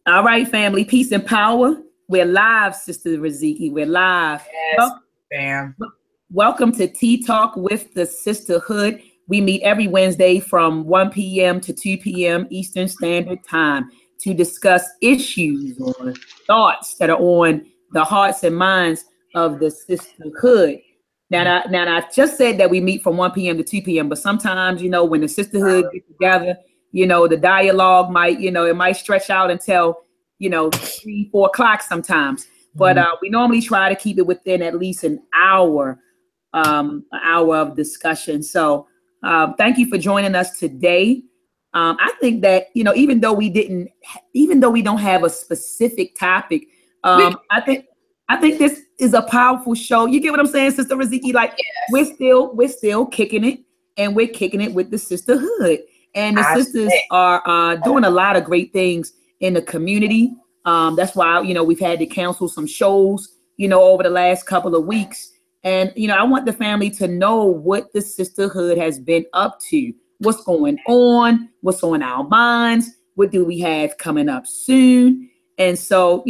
All right, family, peace and power. We're live, Sister Riziki. We're live. Yes, fam. Welcome to Tea Talk with the Sisterhood. We meet every Wednesday from 1 p.m. to 2 p.m. Eastern Standard Time to discuss issues or thoughts that are on the hearts and minds of the sisterhood. Now, I just said that we meet from 1 p.m. to 2 p.m., but sometimes, when the sisterhood get together, the dialogue might, it might stretch out until, 3, 4 o'clock sometimes. But we normally try to keep it within at least an hour of discussion. So thank you for joining us today. I think that, even though we don't have a specific topic, I think this is a powerful show. You get what I'm saying, Sister Riziki? Like, yes. we're still kicking it, and we're kicking it with the sisterhood. And the sisters are doing a lot of great things in the community. That's why, we've had to cancel some shows, over the last couple of weeks. And, I want the family to know what the sisterhood has been up to, what's going on, what's on our minds, what do we have coming up soon. And so,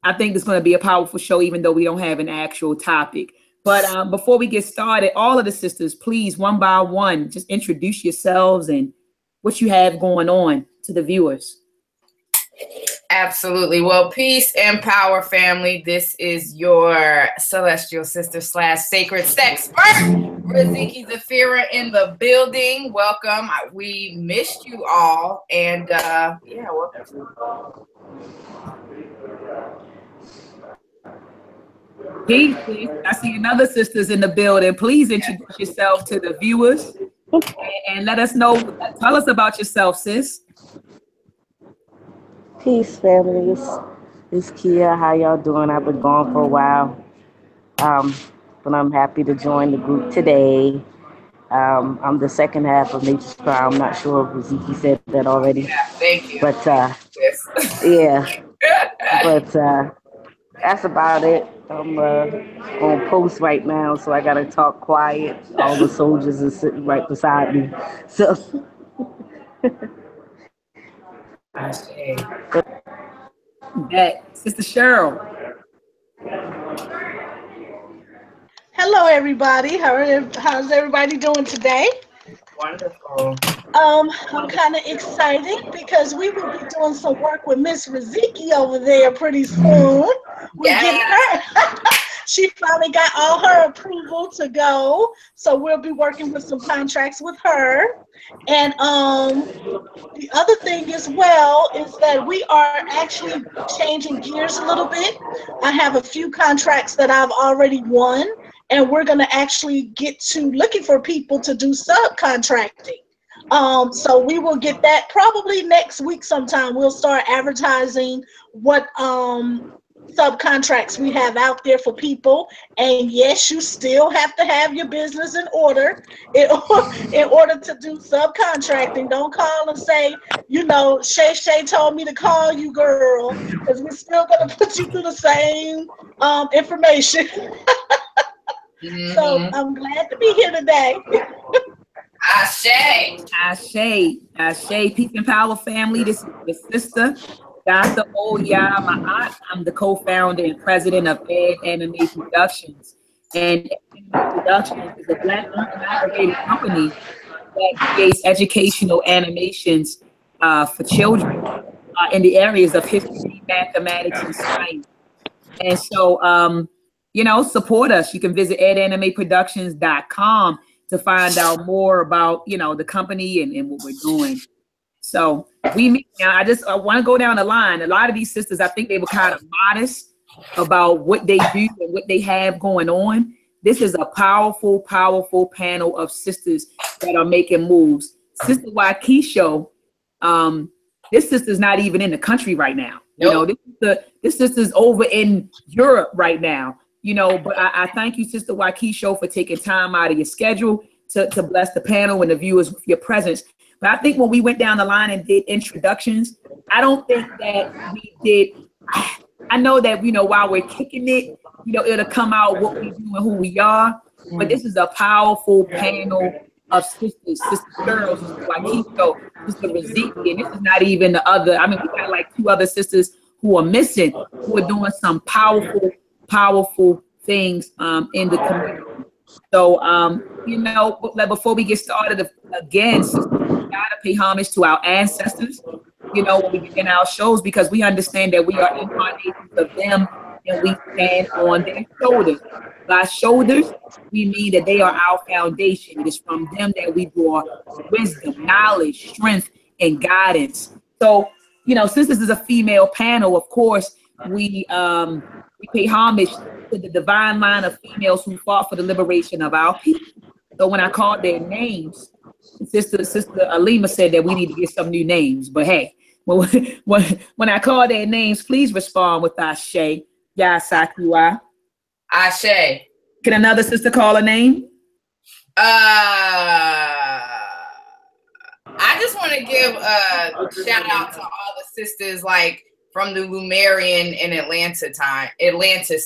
I think it's going to be a powerful show, even though we don't have an actual topic. But before we get started, all of the sisters, please, one by one, just introduce yourselves and what you have going on to the viewers. Absolutely. Well, peace and power, family. This is your celestial sister / sacred sexpert, Riziki Zafira, in the building. Welcome. We missed you all. And welcome. Peace. I see another sisters in the building. Please introduce yourself to the viewers and let us know. Tell us about yourself, sis. Peace, families. It's Kia. How y'all doing? I've been gone for a while, but I'm happy to join the group today. I'm the second half of Nature's Crown. I'm not sure if Riziki said that already. Yeah, thank you. But yes. Yeah, but that's about it. I'm on post right now, so I gotta talk quiet. All the soldiers are sitting right beside me, so. Sister Cheryl. Hello, everybody. How's everybody doing today? Wonderful. I'm kind of excited because we will be doing some work with Miss Riziki over there pretty soon. We're getting her. She finally got all her approval to go, so we'll be working with some contracts with her. And the other thing as well is that we are actually changing gears a little bit. I have a few contracts that I've already won, and we're going to actually get to looking for people to do subcontracting. So we will get that probably next week sometime. We'll start advertising what subcontracts we have out there for people. And yes, you still have to have your business in order in order to do subcontracting. Don't call and say, Shay told me to call you, girl, because we're still going to put you through the same information. So I'm glad to be here today. Ashe. Peace and power, family. This is the sister, Dr. Oya, my aunt. I'm the co-founder and president of Ed Anime Productions. And Ed Anime Productions is a Black-owned and operated company that creates educational animations for children in the areas of history, mathematics, and science. And so, support us. You can visit edanimeproductions.com to find out more about, the company and what we're doing. So we meet now. I want to go down the line. A lot of these sisters, I think they were kind of modest about what they do and what they have going on. This is a powerful, powerful panel of sisters that are making moves. Sister Waikisho, this sister's not even in the country right now. Nope. This sister's over in Europe right now. But I thank you, Sister Waikisho, for taking time out of your schedule to bless the panel and the viewers with your presence. But I think when we went down the line and did introductions, I don't think that we did. I know that, while we're kicking it, it'll come out what we do and who we are. But this is a powerful panel of sisters, Sister Cheryl, Sister Waikiko, Sister Riziki, and this is not even the other. I mean, we got like 2 other sisters who are missing, who are doing some powerful things in the community. So, you know, before we get started, again, sisters, we gotta pay homage to our ancestors, you know, when we begin our shows, because we understand that we are incarnations of them and we stand on their shoulders. By shoulders, we mean that they are our foundation. It is from them that we draw wisdom, knowledge, strength, and guidance. So, you know, since this is a female panel, of course, we pay homage to the divine line of females who fought for the liberation of our people. So when I called their names, Sister Alima said that we need to get some new names. But hey, when I call their names, please respond with Ashe. Yasakiwa. Ashe. Can another sister call a name? I just want to give a shout out to all the sisters like from the Lumerian and Atlantis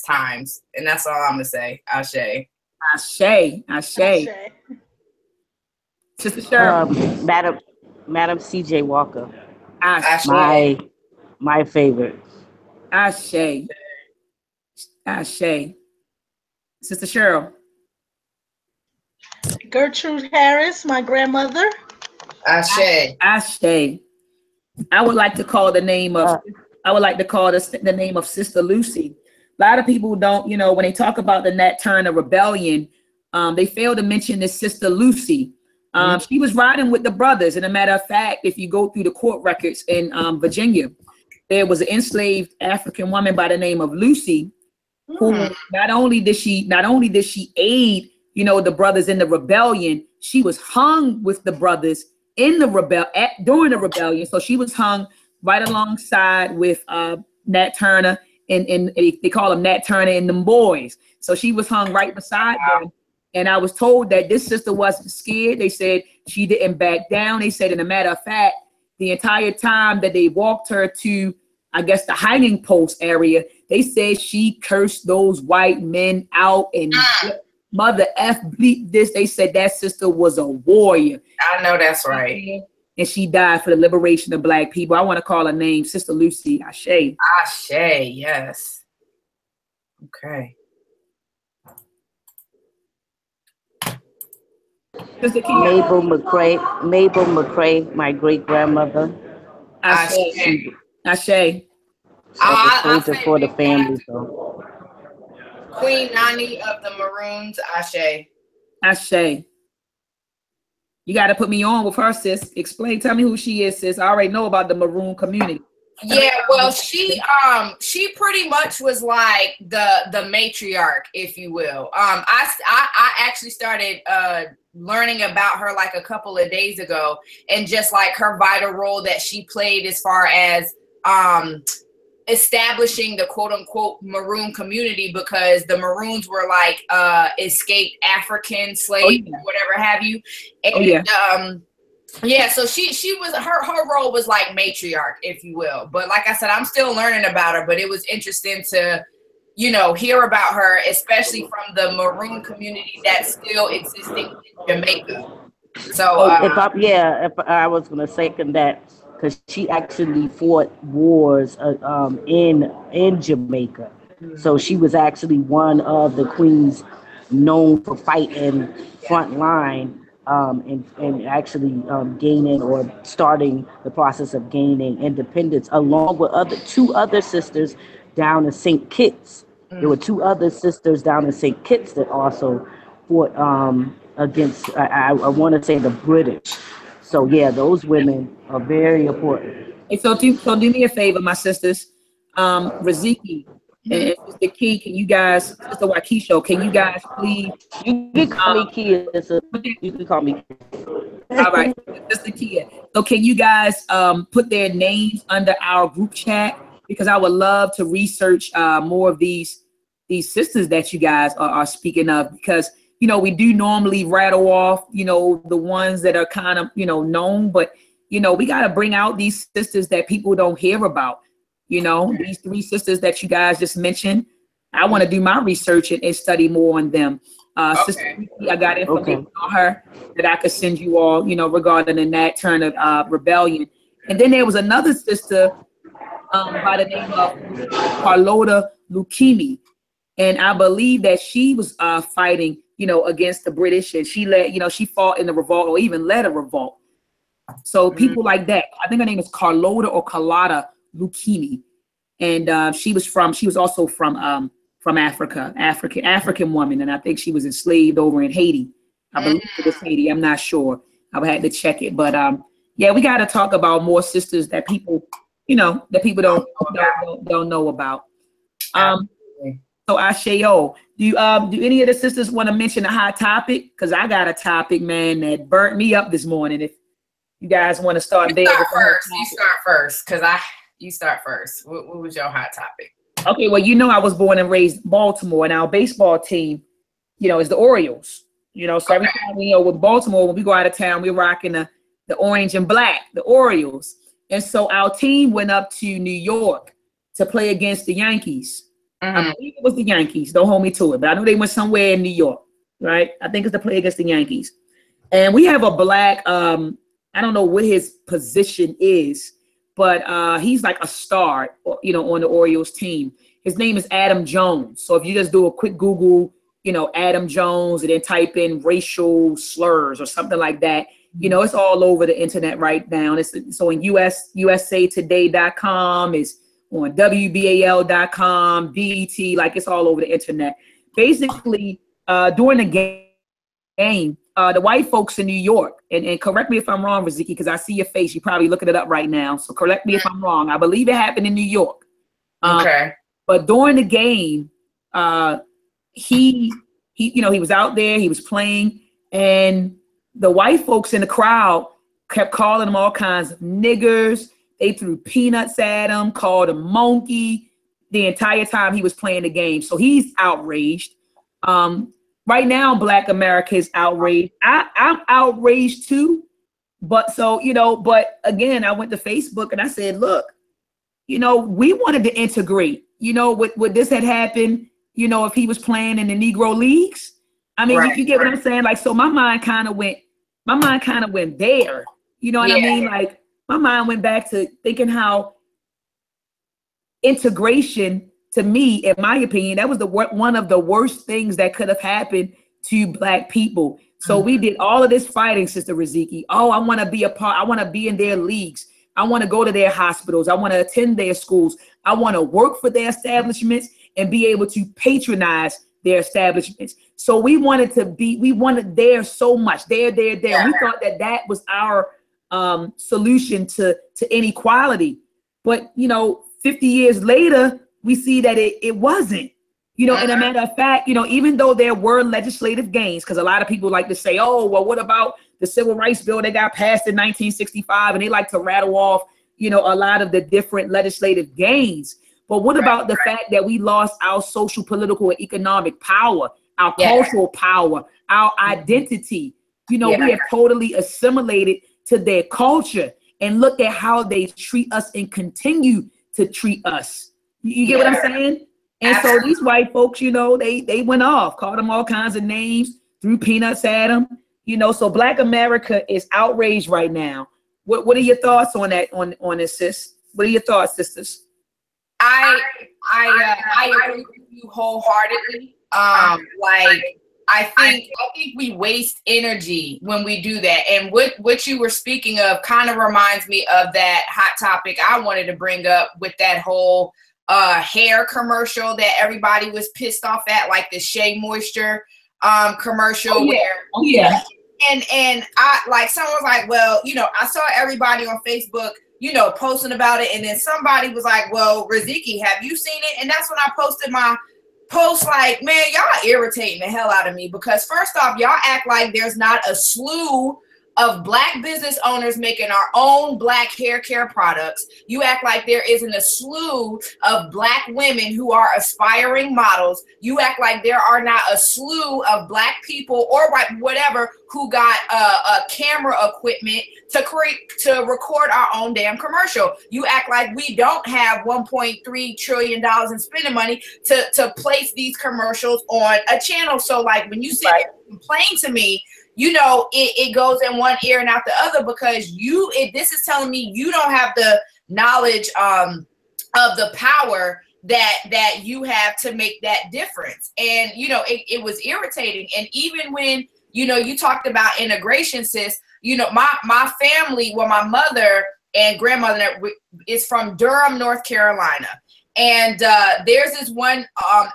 times, and that's all I'm gonna say. Ashe. Ashe. Ashe. Sister Cheryl. Madam C.J. Walker. Ashe. My favorite. Ashe. Ashe. Sister Cheryl. Gertrude Harris, my grandmother. Ashe. Ashe. I would like to call the name of the name of Sister Lucy. A lot of people don't, you know, when they talk about the Nat Turner Rebellion, they fail to mention this Sister Lucy. She was riding with the brothers. And a matter of fact, if you go through the court records in Virginia, there was an enslaved African woman by the name of Lucy, who not only did she aid, you know, the brothers in the rebellion, she was hung with the brothers in the during the rebellion. So she was hung right alongside with Nat Turner and they call him Nat Turner and them boys. So she was hung right beside them. And I was told that this sister wasn't scared. They said she didn't back down. They said, in a matter of fact, the entire time that they walked her to, I guess, the hiding post area, they said she cursed those white men out and mother F bleep this. They said that sister was a warrior. I know that's right. And she died for the liberation of Black people. I want to call her name Sister Lucy. Ashe. Ashe, yes. Okay. Mabel McCray, my great grandmother. Ashe. Ashe. Soldier for the family. So. Queen Nani of the Maroons. Ashe. Ashe. You got to put me on with her, sis. Tell me who she is, sis. I already know about the Maroon community. Yeah, well, she pretty much was like the matriarch, if you will. I actually started learning about her like a couple of days ago, and just like her vital role that she played as far as establishing the quote unquote Maroon community, because the Maroons were like escaped African slaves, whatever have you. And yeah, so she was her role was like matriarch, if you will. But like I said, I'm still learning about her, but it was interesting to, you know, hear about her, especially from the Maroon community that's still existing in Jamaica. So if I was gonna second that, because she actually fought wars in Jamaica. So she was actually one of the queens known for fighting front line and actually gaining or starting the process of gaining independence, along with two other sisters down in St. Kitts. There were 2 other sisters down in St. Kitts that also fought against, I want to say, the British. So yeah, those women are very important. Hey, so do me a favor, my sisters. Riziki and Sister Key, can you guys, Sister Waikisho, can you guys please? You can call me Kia. You can call me Kia. All right, Sister Kia. So can you guys put their names under our group chat? Because I would love to research more of these sisters that you guys are speaking of, because you know, we do normally rattle off, you know, the ones that are kind of, you know, known, but, you know, we got to bring out these sisters that people don't hear about, you know, these 3 sisters that you guys just mentioned. I want to do my research and study more on them. Sister Ruthie, I got information on her that I could send you all, you know, regarding the Nat Turner rebellion. And then there was another sister by the name of Carlota Lucchini. And I believe that she was fighting, you know, against the British, and she led, you know, she fought in the revolt or even led a revolt. So people like that. I think her name is Carlota or Carlotta Lucchini. And she was also from Africa, African woman. And I think she was enslaved over in Haiti. I believe it was Haiti. I'm not sure. I would have to check it. But yeah, we got to talk about more sisters that people, you know, that people don't know about. So Asheo, do any of the sisters want to mention a hot topic? Because I got a topic, man, that burnt me up this morning. If you guys want to start there. You start first, because you start first. What was your hot topic? Okay, well, you know, I was born and raised in Baltimore, and our baseball team, you know, is the Orioles. You know, so every time, you know, with Baltimore, when we go out of town, we're rocking the orange and black, the Orioles. And so our team went up to New York to play against the Yankees. I believe it was the Yankees. Don't hold me to it, but I know they went somewhere in New York, right? I think it's to play against the Yankees. And we have a black, I don't know what his position is, but he's like a star, you know, on the Orioles team. His name is Adam Jones. So if you just do a quick Google, you know, Adam Jones, and then type in racial slurs or something like that, you know, it's all over the internet right now. It's on USAtoday.com. It's on WBAL.com, BET, like it's all over the internet. Basically, during the game, the white folks in New York, and correct me if I'm wrong, Riziki, because I see your face. You're probably looking it up right now. So correct me if I'm wrong. I believe it happened in New York. But during the game, he was out there, he was playing, and the white folks in the crowd kept calling him all kinds of niggers. They threw peanuts at him, called him monkey the entire time he was playing the game. So he's outraged. Right now, Black America is outraged. I'm outraged too. But so, you know, but again, I went to Facebook and I said, look, you know, we wanted to integrate, you know, what this had happened, you know, if he was playing in the Negro leagues. I mean, you get what I'm saying? Like, so my mind kind of went there. You know what I mean? Like, my mind went back to thinking how integration, to me, in my opinion, that was one of the worst things that could have happened to Black people. So we did all of this fighting, Sister Riziki. Oh, I want to be a part. I want to be in their leagues. I want to go to their hospitals. I want to attend their schools. I want to work for their establishments and be able to patronize their establishments. So we wanted there so much. There. We thought that was our solution to inequality. But, you know, 50 years later, we see that it wasn't, you know, and a matter of fact, you know, even though there were legislative gains, because a lot of people like to say, oh, well, what about the civil rights bill that got passed in 1965? And they like to rattle off, you know, a lot of the different legislative gains. But what about the fact that we lost our social, political, and economic power, our cultural power, our identity? You know, we have totally assimilated to their culture, and look at how they treat us and continue to treat us. You get what I'm saying? And so these white folks, you know, they went off, called them all kinds of names, threw peanuts at them, you know. So Black America is outraged right now. What are your thoughts on that, on this, sis? What are your thoughts, sisters? I agree with you wholeheartedly. I think we waste energy when we do that. And what you were speaking of kind of reminds me of that hot topic I wanted to bring up with that whole hair commercial that everybody was pissed off at, like the Shea Moisture commercial. And I, like, someone was like, well, you know, I saw everybody on Facebook, you know, posting about it, and then somebody was like, well, Riziki, have you seen it? And that's when I posted my post, like, man, y'all irritating the hell out of me, because first off, y'all act like there's not a slew of Black business owners making our own Black hair care products. You act like there isn't a slew of Black women who are aspiring models. You act like there are not a slew of Black people or whatever who got camera equipment to record our own damn commercial. You act like we don't have $1.3 trillion in spending money to place these commercials on a channel. So like when you sit here and complain to me, you know, it goes in one ear and out the other, because this is telling me you don't have the knowledge of the power that you have to make that difference. And, you know, it was irritating. And even when, you know, you talked about integration, sis, you know, my family, well, my mother and grandmother is from Durham, North Carolina. And there's this one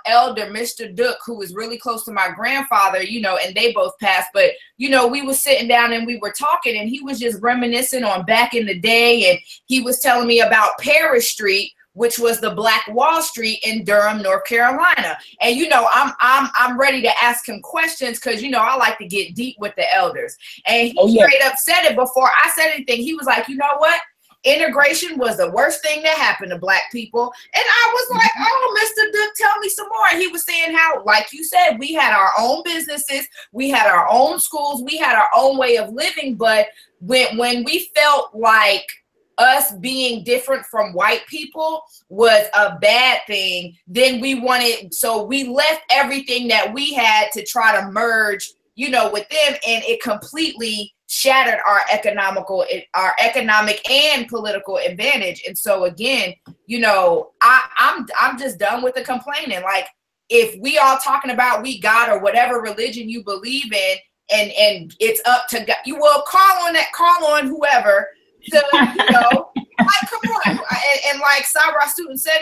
elder, Mr. Duke, who was really close to my grandfather, you know, and they both passed. But, you know, we were sitting down and we were talking, and he was just reminiscing on back in the day. And he was telling me about Paris Street, which was the Black Wall Street in Durham, North Carolina. And, you know, I'm ready to ask him questions, because, you know, I like to get deep with the elders. And he straight up said it before I said anything. He was like, you know what? Integration was the worst thing that happened to Black people. And I was like, oh, Mr. Duke, tell me some more. And he was saying how, like you said, we had our own businesses, we had our own schools, we had our own way of living. But when we felt like us being different from white people was a bad thing, then we left everything that we had to try to merge, you know, with them, and it completely shattered our economic and political advantage. And so again, you know, I'm just done with the complaining. Like, if we all talking about we God or whatever religion you believe in, and it's up to God, you will call on whoever to, you know, like, come on. And like Sabra student said,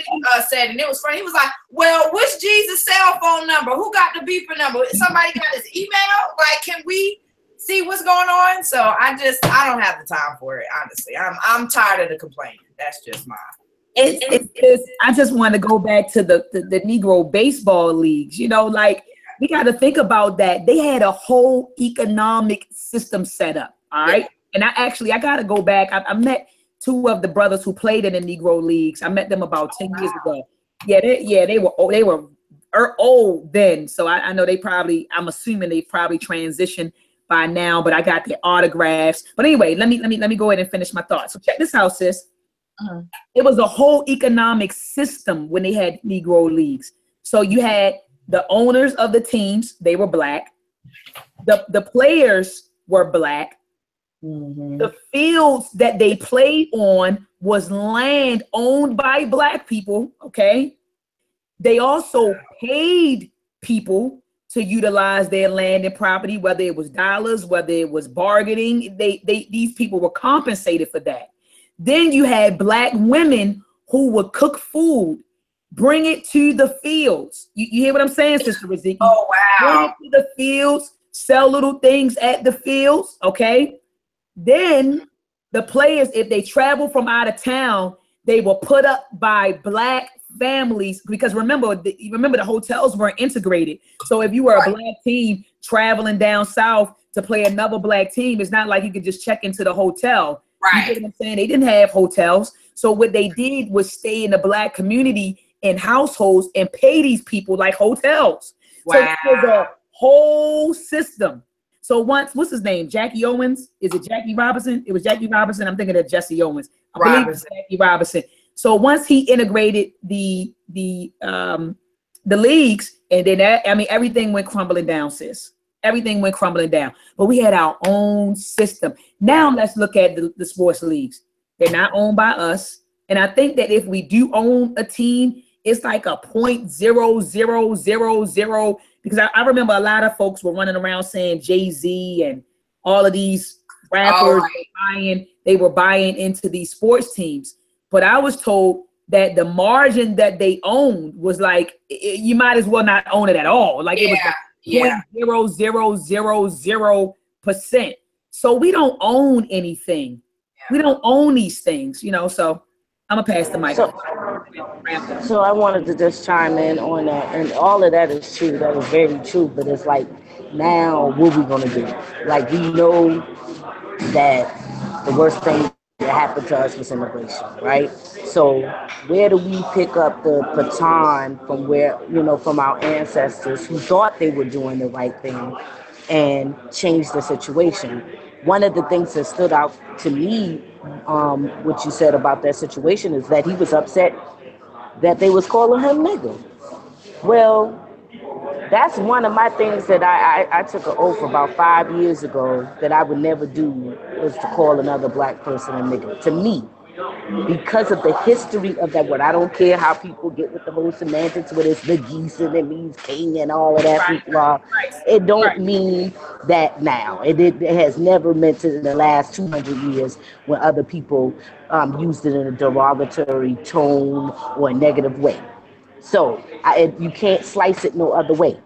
and it was funny. He was like, well, what's Jesus' cell phone number? Who got the beeper number? Somebody got his email? Like, can we see what's going on? So I don't have the time for it, honestly. I'm tired of the complaining. That's just mine. I just want to go back to the Negro baseball leagues. You know, like, we got to think about that. They had a whole economic system set up. All right. And I got to go back. I met two of the brothers who played in the Negro leagues. I met them about 10 years ago. They were old then. So I know I'm assuming they probably transitioned by now, but I got their autographs. But anyway, let me go ahead and finish my thoughts. So check this out, sis. It was a whole economic system when they had Negro leagues. So you had the owners of the teams, they were Black. The players were Black. Mm-hmm. The fields that they played on was land owned by Black people. Okay. They also paid people to utilize their land and property, whether it was dollars, whether it was bargaining. These people were compensated for that. Then you had Black women who would cook food, bring it to the fields. You hear what I'm saying, Sister Riziki? Oh, wow. Bring it to the fields, sell little things at the fields. Okay. Then the players, if they travel from out of town, they were put up by Black families, because remember the hotels weren't integrated. So if you were a Black team traveling down south to play another Black team, it's not like you could just check into the hotel. Right. You know what I'm saying? They didn't have hotels. So what they did was stay in the Black community in households and pay these people like hotels. Wow. So it was a whole system. So once, what's his name? Jackie Owens? Is it Jackie Robinson? It was Jackie Robinson. I'm thinking of Jesse Owens. I believe it's Jackie Robinson. So once he integrated the leagues, and then everything went crumbling down, sis. Everything went crumbling down. But we had our own system. Now let's look at the sports leagues. They're not owned by us. And I think that if we do own a team, it's like a 0.0000, because I remember a lot of folks were running around saying Jay-Z and all of these rappers they were buying into these sports teams. But I was told that the margin that they owned was like, you might as well not own it at all. Like it was like 0.0000%. So we don't own anything. We don't own these things, you know, so I'm gonna pass the mic. So I wanted to just chime in on that, and all of that is true. That is very true. But it's like, now what we gonna do? Like, we know that the worst thing that happened to us was immigration, right? So where do we pick up the baton from where, from our ancestors who thought they were doing the right thing and change the situation? One of the things that stood out to me, what you said about that situation, is that he was upset that they was calling him nigga. Well, that's one of my things that I took an oath about 5 years ago that I would never do, was to call another black person a nigga. To me, because of the history of that word. I don't care how people get with the whole semantics, whether it's the geese and it means king and all of that. Right. It don't mean that now. It has never meant it in the last 200 years when other people used it in a derogatory tone or a negative way. So you can't slice it no other way.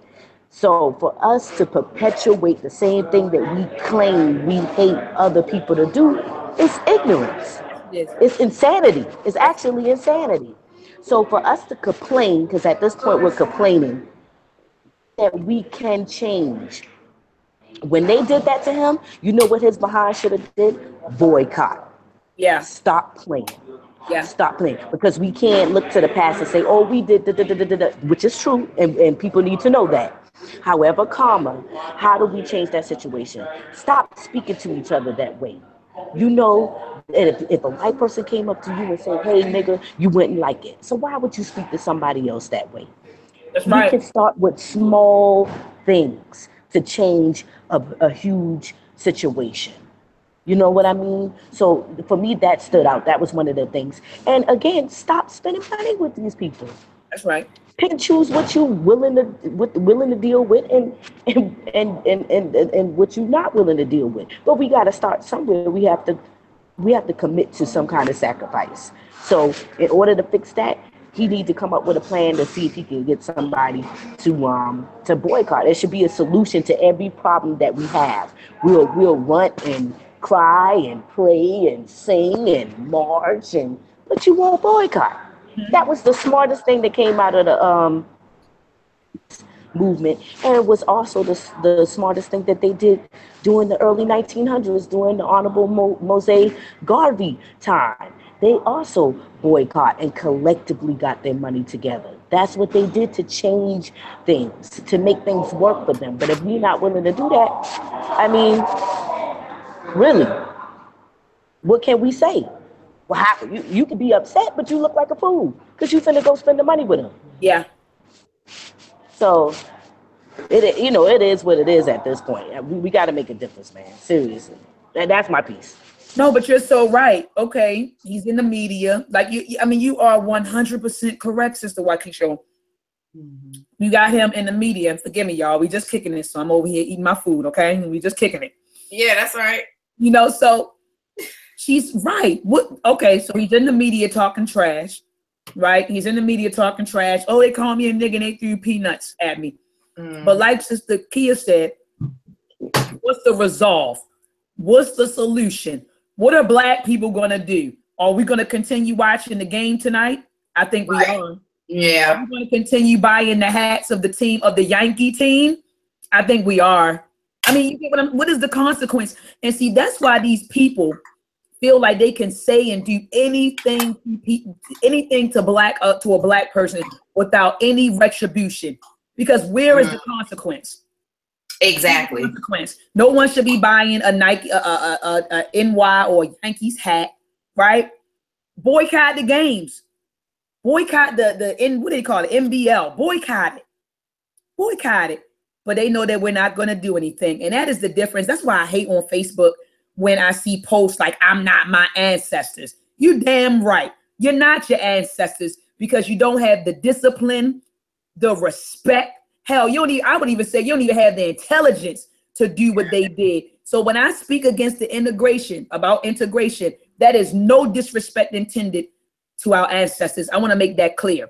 So for us to perpetuate the same thing that we claim we hate other people to do is ignorance. It's insanity. It's actually insanity. So for us to complain, because at this point we're complaining, that we can change. When they did that to him, you know what his behind should have did? Boycott. Yeah. Stop playing. Yeah. Stop playing. Because we can't look to the past and say, oh, we did, which is true, and people need to know that. However, how do we change that situation? Stop speaking to each other that way. You know, if a white person came up to you and said, hey, nigga, you wouldn't like it. So why would you speak to somebody else that way? That's right. We can start with small things to change a huge situation. You know what I mean? So for me, that stood out. That was one of the things. And again, stop spending money with these people. That's right. Pick and choose what you're willing to deal with and what you're not willing to deal with. But we got to start somewhere. We have to commit to some kind of sacrifice. So in order to fix that, he needs to come up with a plan to see if he can get somebody to boycott. There should be a solution to every problem that we have. We'll run and cry and pray and sing and march, but you won't boycott. That was the smartest thing that came out of the movement, and it was also the smartest thing that they did during the early 1900s, during the Honorable Mose Garvey time. They also boycott and collectively got their money together. That's what they did to change things, to make things work for them. But if we're not willing to do that, I mean, really, what can we say? Well, you can be upset, but you look like a fool because you finna go spend the money with them. Yeah. So it is what it is at this point. We got to make a difference, man. Seriously, and that's my piece. No, but you're so right. Okay, he's in the media. Like you are 100% correct, Sister Waukesha. Mm-hmm. You got him in the media. Forgive me, y'all. We just kicking it, so I'm over here eating my food. Okay, we just kicking it. Yeah, that's right. So she's right. Okay, so he's in the media talking trash, right? He's in the media talking trash. Oh, they call me a nigga and they threw peanuts at me. But like Sister Kia said, what's the resolve? What's the solution? What are black people going to do? Are we going to continue watching the game tonight? I think we are. Yeah. Are we going to continue buying the hats of the team, of the Yankee team? I think we are. I mean, you get what is the consequence? And see, that's why these people feel like they can say and do anything to a black person without any retribution. Because where is the consequence? Exactly. Consequence. No one should be buying a Nike, a NY or Yankees hat, right? Boycott the games. Boycott the what do they call it? NBL. Boycott it. But they know that we're not going to do anything. And that is the difference. That's why I hate on Facebook when I see posts like, I'm not my ancestors. You damn right. You're not your ancestors because you don't have the discipline, the respect. Hell, I would even say you don't even have the intelligence to do what they did. So when I speak against about integration, that is no disrespect intended to our ancestors. I want to make that clear.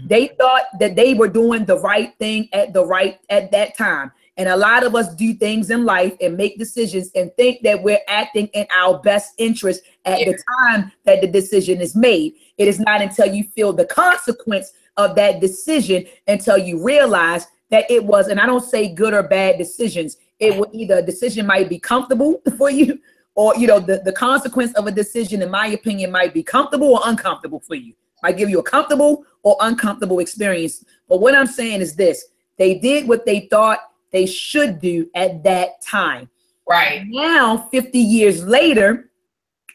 They thought that they were doing the right thing at that time. And a lot of us do things in life and make decisions and think that we're acting in our best interest at the time that the decision is made. It is not until you feel the consequence of that decision until you realize that it was, and I don't say good or bad decisions. It would either a decision might be comfortable for you or, you know, the consequence of a decision, in my opinion, might be comfortable or uncomfortable for you. Might give you a comfortable or uncomfortable experience. But what I'm saying is this: they did what they thought they should do at that time. Right. Now, 50 years later,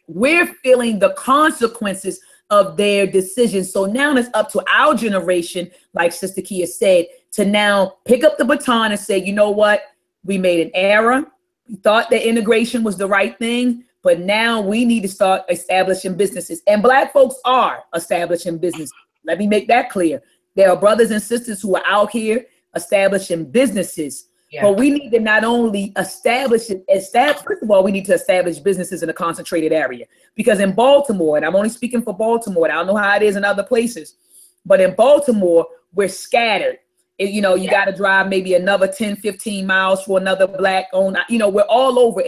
we're feeling the consequences of their decisions. So now it's up to our generation, like Sister Kia said, to now pick up the baton and say, you know what? We made an error. We thought that integration was the right thing, but now we need to start establishing businesses. And Black folks are establishing businesses. Let me make that clear. There are brothers and sisters who are out here establishing businesses. Yeah. But we need to not only establish, first of all, we need to establish businesses in a concentrated area. Because in Baltimore, and I'm only speaking for Baltimore, I don't know how it is in other places, but in Baltimore, we're scattered. You know, you got to drive maybe another 10, 15 miles for another Black owned, you know, we're all over.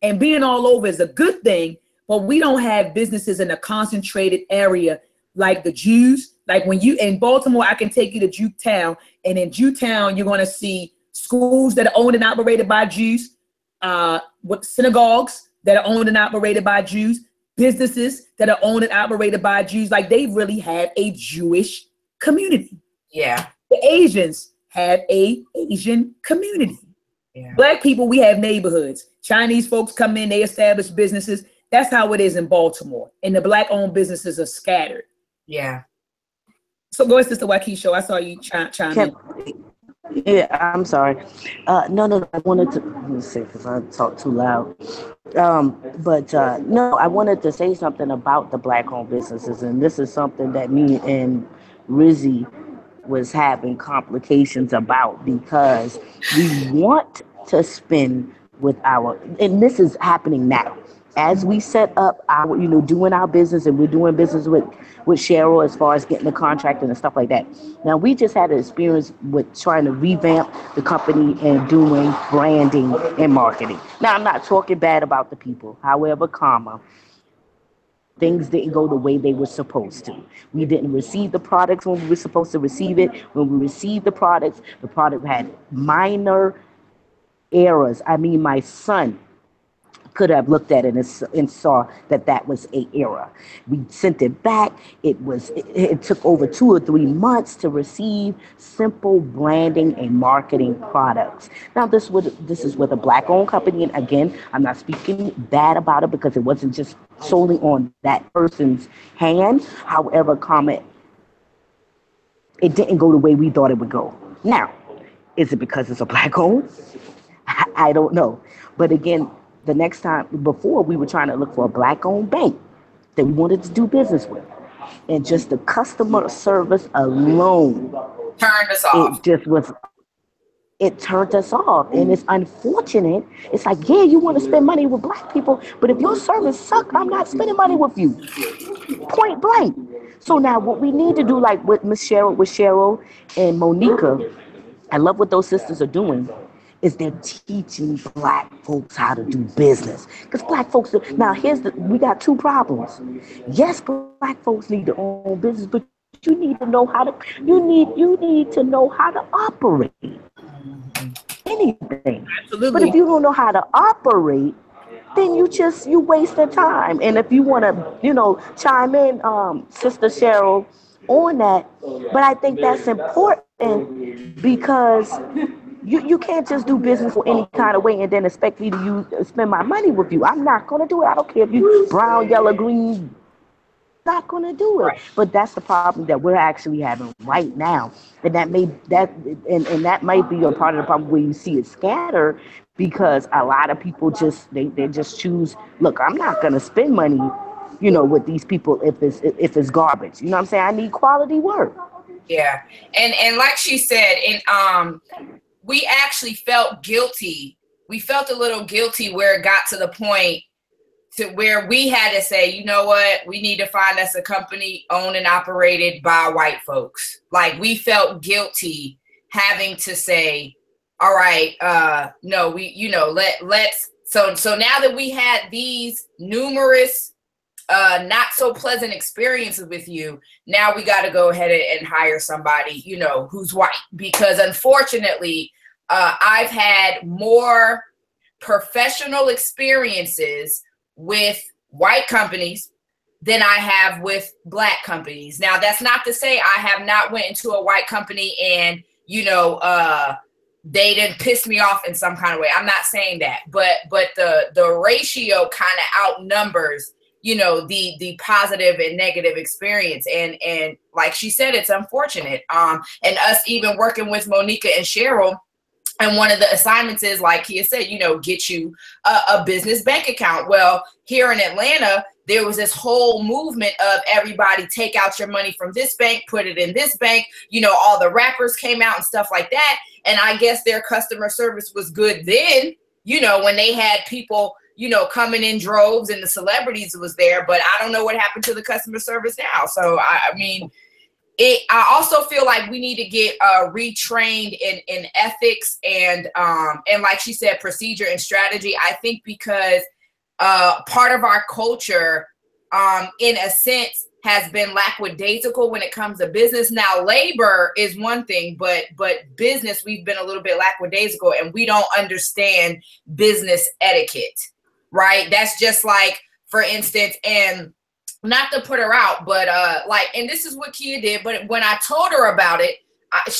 And being all over is a good thing, but we don't have businesses in a concentrated area like the Jews. Like when you in Baltimore, I can take you to Jewtown, and in Jewtown, you're going to see schools that are owned and operated by Jews, with synagogues that are owned and operated by Jews, businesses that are owned and operated by Jews. Like they really have a Jewish community. Yeah. The Asians have a Asian community. Yeah. Black people, we have neighborhoods. Chinese folks come in, they establish businesses. That's how it is in Baltimore. And the Black-owned businesses are scattered. Yeah. So go ahead, Sister Waukesha. I saw you chime in. Yeah, I'm sorry. No, I wanted to, let me see, because I talk too loud. No, I wanted to say something about the Black-owned businesses, and this is something that me and Rizzy was having complications about, because we want to spend with and this is happening now. As we set up our, doing our business, and we're doing business with Cheryl as far as getting the contract and stuff like that. Now, we just had an experience with trying to revamp the company and doing branding and marketing. Now, I'm not talking bad about the people. However, things didn't go the way they were supposed to. We didn't receive the products when we were supposed to receive it. When we received the product had minor errors. I mean, my son could have looked at it and saw that was an error. We sent it back. It took over 2 or 3 months to receive simple branding and marketing products. Now, this is with a Black-owned company, and again, I'm not speaking bad about it, because it wasn't just solely on that person's hand. However, it didn't go the way we thought it would go. Now, is it because it's a Black-owned? I don't know. But again, the next time, before, we were trying to look for a Black-owned bank that we wanted to do business with. And just the customer service alone turned us off. It turned us off. And it's unfortunate. It's like, yeah, you want to spend money with Black people, but if your service sucks, I'm not spending money with you. Point blank. So now what we need to do, like with Cheryl and Monica, I love what those sisters are doing, is they're teaching Black folks how to do business. Because Black folks, now we got 2 problems. Yes, Black folks need to own business, but you need to know how to, you need to know how to operate anything. Absolutely. But if you don't know how to operate, then you waste the time. And if you want to, chime in, Sister Cheryl, on that, but I think that's important, because you can't just do business for any kind of way and then expect me to spend my money with you. I'm not going to do it. I don't care if you brown, yellow, green. Not going to do it. Right. But that's the problem that we're actually having right now, and that might be a part of the problem where you see it scattered, because a lot of people they just choose. Look, I'm not going to spend money, with these people if it's garbage. You know what I'm saying? I need quality work. Yeah, and like she said, we actually felt guilty. We felt a little guilty where it got to the point to where we had to say, you know what, we need to find us a company owned and operated by white folks. Like, we felt guilty having to say, all right, no, let's. So now that we had these numerous not so pleasant experiences with you, now we got to go ahead and hire somebody, who's white, because unfortunately, I've had more professional experiences with white companies than I have with Black companies. Now, that's not to say I have not went into a white company and, you know, they didn't piss me off in some kind of way. I'm not saying that, but the ratio kind of outnumbers, you know, the positive and negative experience. And like she said, it's unfortunate. And us even working with Monica and Cheryl, and one of the assignments is, like Kia said, you know, get you a business bank account. Well, here in Atlanta, there was this whole movement of everybody take out your money from this bank, put it in this bank. You know, all the rappers came out and stuff like that. And I guess their customer service was good then, you know, when they had people, you know, coming in droves and the celebrities was there. But I don't know what happened to the customer service now. So, I mean, I also feel like we need to get retrained in ethics and like she said, procedure and strategy. I think because part of our culture, in a sense, has been lackadaisical when it comes to business. Now, labor is one thing, but business, we've been a little bit lackadaisical, and we don't understand business etiquette, right? That's just like, for instance, and not to put her out, but like, and this is what Kia did, but when I told her about it,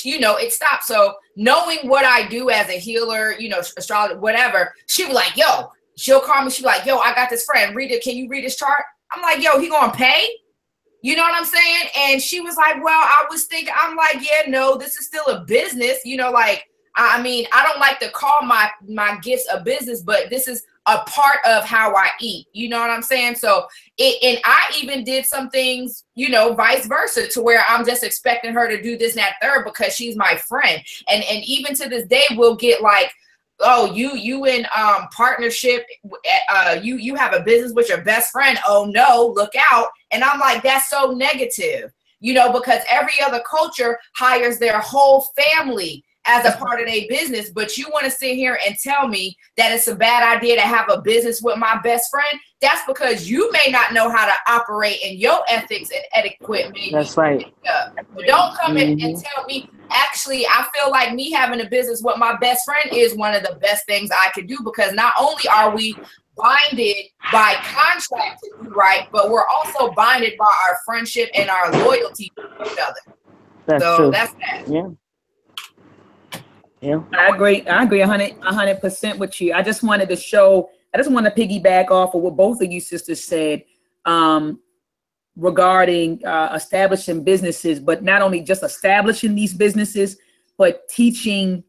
you know, it stopped. So knowing what I do as a healer, you know, astrologer, whatever, she was like, yo, she'll call me. She'll be like, yo, I got this friend. Read it. Can you read his chart? I'm like, yo, he gonna pay? You know what I'm saying? And she was like, well, I was thinking, I'm like, yeah, no, this is still a business. You know, like, I mean, I don't like to call my gifts a business, but this is a part of how I eat. You know what I'm saying? So, and I even did some things, you know, vice versa, to where I'm just expecting her to do this and that third because she's my friend. And even to this day, we'll get like, oh, you in partnership, you have a business with your best friend. Oh no, look out. And I'm like, that's so negative, you know, because every other culture hires their whole family as a part of their business. But you want to sit here and tell me that it's a bad idea to have a business with my best friend? That's because you may not know how to operate in your ethics and etiquette. Maybe. That's right. But don't come in and tell me, actually, I feel like me having a business with my best friend is one of the best things I could do, because not only are we binded by contract to do right, but we're also binded by our friendship and our loyalty to each other. That's so true. That's that. Yeah. Yeah. I agree 100% with you. I just wanted to piggyback off of what both of you sisters said regarding establishing businesses, but not only just establishing these businesses, but teaching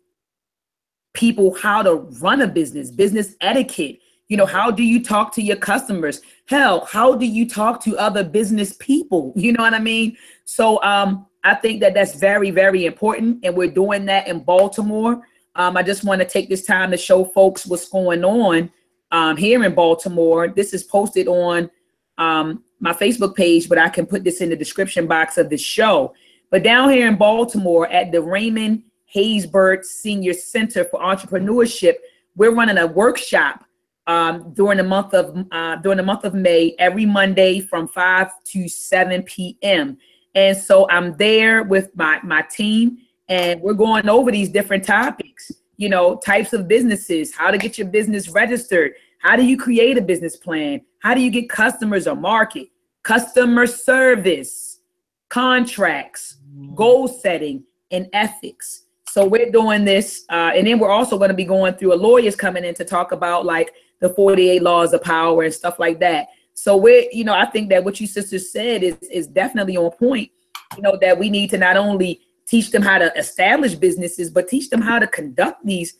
people how to run a business etiquette. You know, how do you talk to your customers? Hell, how do you talk to other business people? You know what I mean? So I think that that's very, very important. And we're doing that in Baltimore. I just want to take this time to show folks what's going on here in Baltimore. This is posted on my Facebook page, but I can put this in the description box of the show. But down here in Baltimore at the Raymond Haysbert Senior Center for Entrepreneurship, we're running a workshop during the month of May, every Monday from 5 to 7 p.m. And so I'm there with my team, and we're going over these different topics, you know, types of businesses, how to get your business registered, how do you create a business plan, how do you get customers or market, customer service, contracts, goal setting, and ethics. So we're doing this, and then we're also going to be going through, a lawyer's coming in to talk about like the 48 laws of power and stuff like that. So we're, you know, I think that what you sisters said is definitely on point, you know, that we need to not only teach them how to establish businesses, but teach them how to conduct these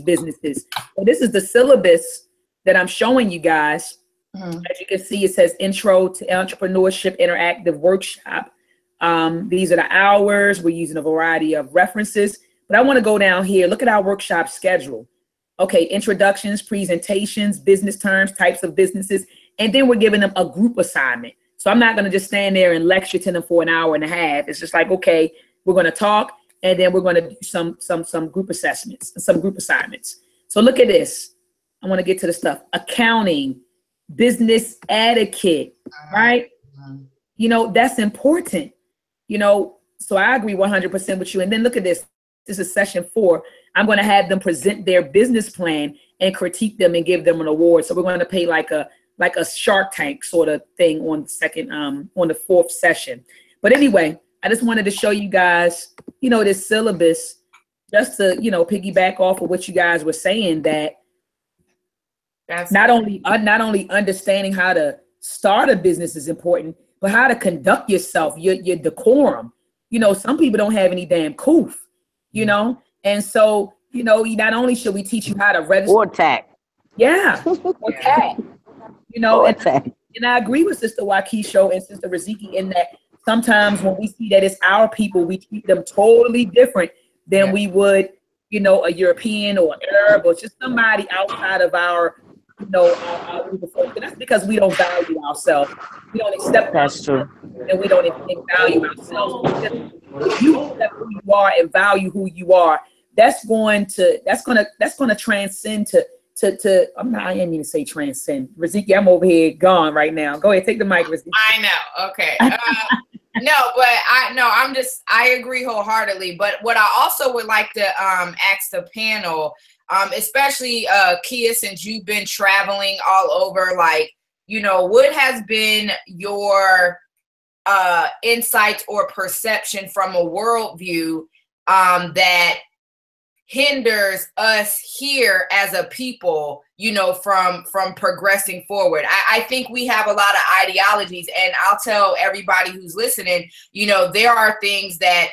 businesses. So this is the syllabus that I'm showing you guys. As you can see, it says Intro to Entrepreneurship Interactive Workshop. These are the hours. We're using a variety of references, but I want to go down here. Look at our workshop schedule. Okay, introductions, presentations, business terms, types of businesses, and then we're giving them a group assignment. So I'm not going to just stand there and lecture to them for an hour and a half. It's just like, okay, we're going to talk, and then we're going to do some group assessments, some group assignments. So look at this. I want to get to the stuff. Accounting, business etiquette, right? You know, that's important. You know, so I agree 100% with you. And then look at this. This is session 4. I'm going to have them present their business plan and critique them and give them an award. So we're going to pay like a Shark Tank sort of thing on the second on the fourth session. But anyway, I just wanted to show you guys, this syllabus, just to, piggyback off of what you guys were saying, that not only understanding how to start a business is important, but how to conduct yourself, your decorum. Some people don't have any damn coof, and so, not only should we teach you how to register or tact. Yeah. Or tact. And I agree with Sister Waukesha and Sister Riziki in that sometimes when we see that it's our people, we treat them totally different than we would, a European or an Arab or just somebody outside of our group of folks. And that's because we don't value ourselves. We don't accept ourselves, and we don't value ourselves. If you accept who you are and value who you are, that's going to transcend to I didn't mean to say transcend. Riziki, I'm over here gone right now. Go ahead, take the mic, Riziki. I know. Okay. No, but I agree wholeheartedly. But what I also would like to ask the panel, especially Kia, since you've been traveling all over, what has been your insights or perception from a worldview that hinders us here as a people, from progressing forward? I think we have a lot of ideologies, and I'll tell everybody who's listening, there are things that,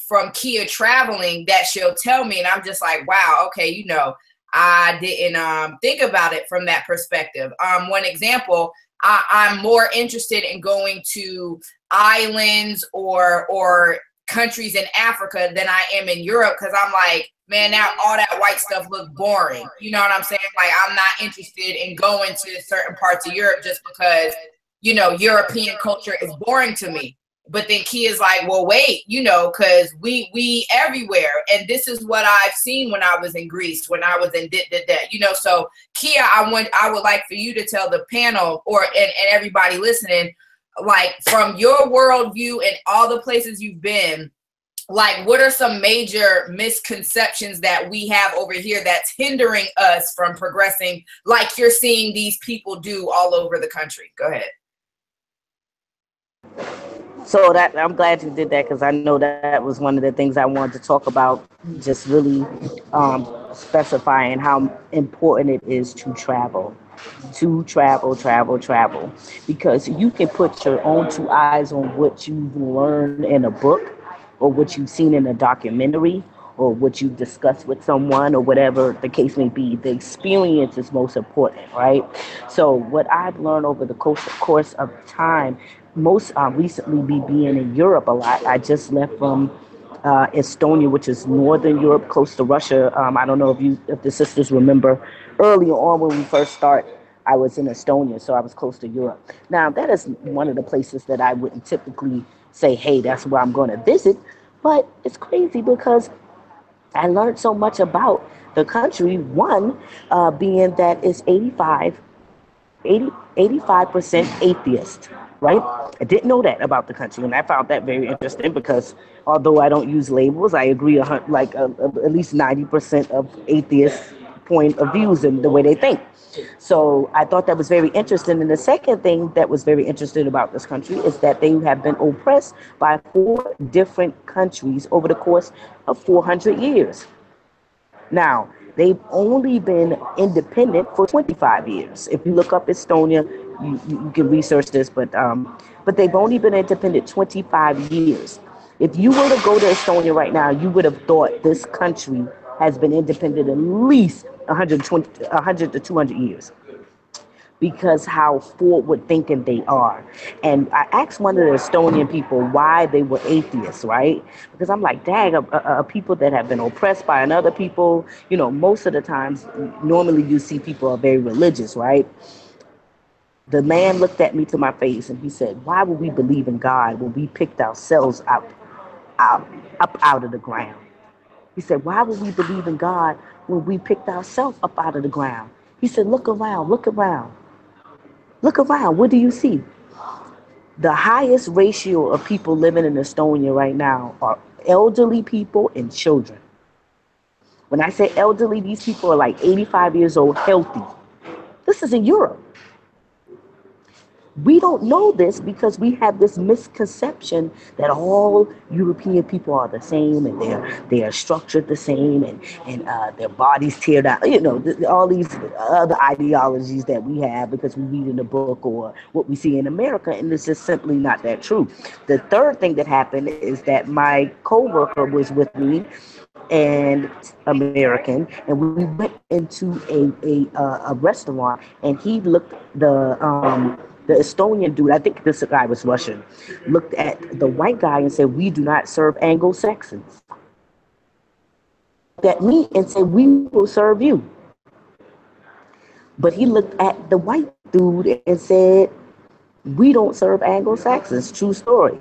from Kia traveling that she'll tell me, and I'm just like, wow, okay, I didn't think about it from that perspective. One example, I'm more interested in going to islands or countries in Africa than I am in Europe, because I'm like, man, now all that white stuff looks boring. You know what I'm saying? Like, I'm not interested in going to certain parts of Europe just because, European culture is boring to me. But then Kia's like, well, wait, because we everywhere. And this is what I've seen when I was in Greece, when I was in So Kia, I would like for you to tell the panel and everybody listening, like, from your worldview and all the places you've been, like, what are some major misconceptions that we have over here that's hindering us from progressing, like you're seeing these people do all over the country? Go ahead. So I'm glad you did that, because I know that was one of the things I wanted to talk about, just really specifying how important it is to travel. Because you can put your own two eyes on what you've learned in a book, or what you've seen in a documentary, or what you've discussed with someone, or whatever the case may be. The experience is most important, right? So what I've learned over the course of time, most recently me being in Europe a lot. I just left from Estonia, which is northern Europe, close to Russia. I don't know if the sisters remember, earlier on when we first started, I was in Estonia, so I was close to Europe. Now, that is one of the places that I wouldn't typically say, hey, that's where I'm going to visit. But it's crazy because I learned so much about the country. One, being that it's 85% atheist, right? I didn't know that about the country, and I found that very interesting because although I don't use labels, I agree at least 90% of atheists' point of views and the way they think. So I thought that was very interesting. And the second thing that was very interesting about this country is that they have been oppressed by 4 different countries over the course of 400 years. Now, they've only been independent for 25 years. If you look up Estonia, you can research this, but they've only been independent 25 years. If you were to go to Estonia right now, you would have thought this country has been independent at least 100 to 200 years, because how forward thinking they are. And I asked one of the Estonian people why they were atheists, right? Because I'm like, dang, people that have been oppressed by another people, most of the times, normally you see people are very religious, right? The man looked at me to my face and he said, why would we believe in God when we picked ourselves up out of the ground? He said, why would we believe in God when we picked ourselves up out of the ground? He said, look around. What do you see? The highest ratio of people living in Estonia right now are elderly people and children. When I say elderly, these people are like 85 years old, healthy. This is in Europe. We don't know this because we have this misconception that all European people are the same and they're structured the same and their bodies tear down. You know, all these other ideologies that we have because we read in the book or what we see in America, and it's just simply not that true. The third thing that happened is that my coworker was with me and American, and we went into a restaurant, and he looked the Estonian dude. I think this guy was Russian. Looked at the white guy and said, "We do not serve Anglo-Saxons." Looked at me and said, "We will serve you." But he looked at the white dude and said, "We don't serve Anglo-Saxons." True story.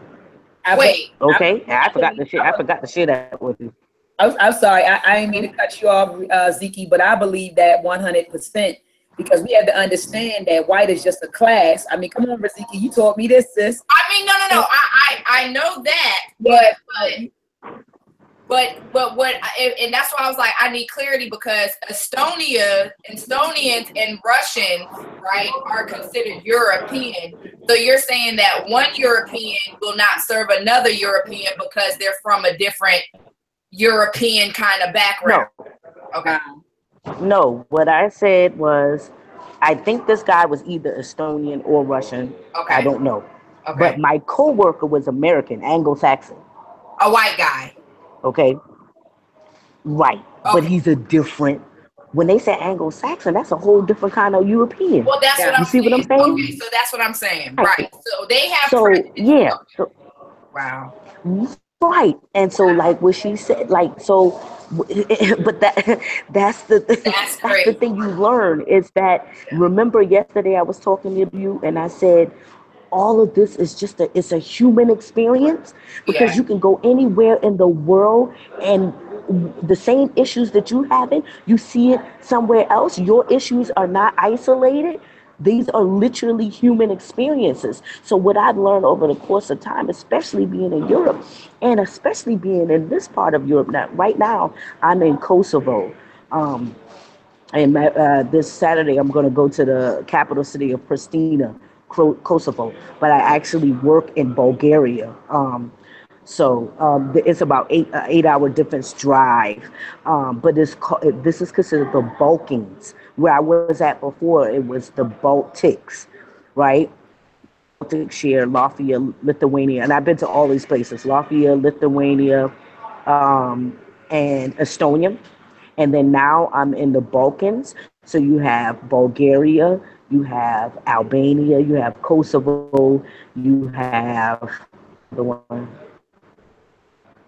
Wait. Okay, I forgot to share. I forgot to share that with you. I'm sorry, I didn't mean to cut you off, Ziki, but I believe that 100% because we have to understand that white is just a class. I mean, come on, Ziki, you taught me this, sis. I mean, no. I know that, but what, and that's why I was like, I need clarity because Estonians and Russian, right, are considered European. So you're saying that one European will not serve another European because they're from a different European kind of background. No. Okay. No, what I said was, I think this guy was either Estonian or Russian. Okay. I don't know. Okay. But my coworker was American, Anglo-Saxon. A white guy. Okay. Right. Okay. But he's a different. When they say Anglo-Saxon, that's a whole different kind of European. Well, that's what I'm saying. You see what I'm saying? Okay, so that's what I'm saying. Right. So they have. So yeah. So, wow. Right. And so like what she said, like so but that's the thing you learn is that remember yesterday I was talking to you and I said all of this is just it's a human experience because you can go anywhere in the world and the same issues that you having, you see it somewhere else. Your issues are not isolated. These are literally human experiences. So what I've learned over the course of time, especially being in Europe and especially being in this part of Europe now, right now, I'm in Kosovo. And this Saturday, I'm going to go to the capital city of Pristina, Kosovo. But I actually work in Bulgaria. So it's about 8 hour difference drive. But this is considered the Balkans. Where I was at before, it was the Baltics, right? Baltic share, Latvia, Lithuania. And I've been to all these places, Latvia, Lithuania, and Estonia. And then now I'm in the Balkans. So you have Bulgaria, you have Albania, you have Kosovo, you have the one,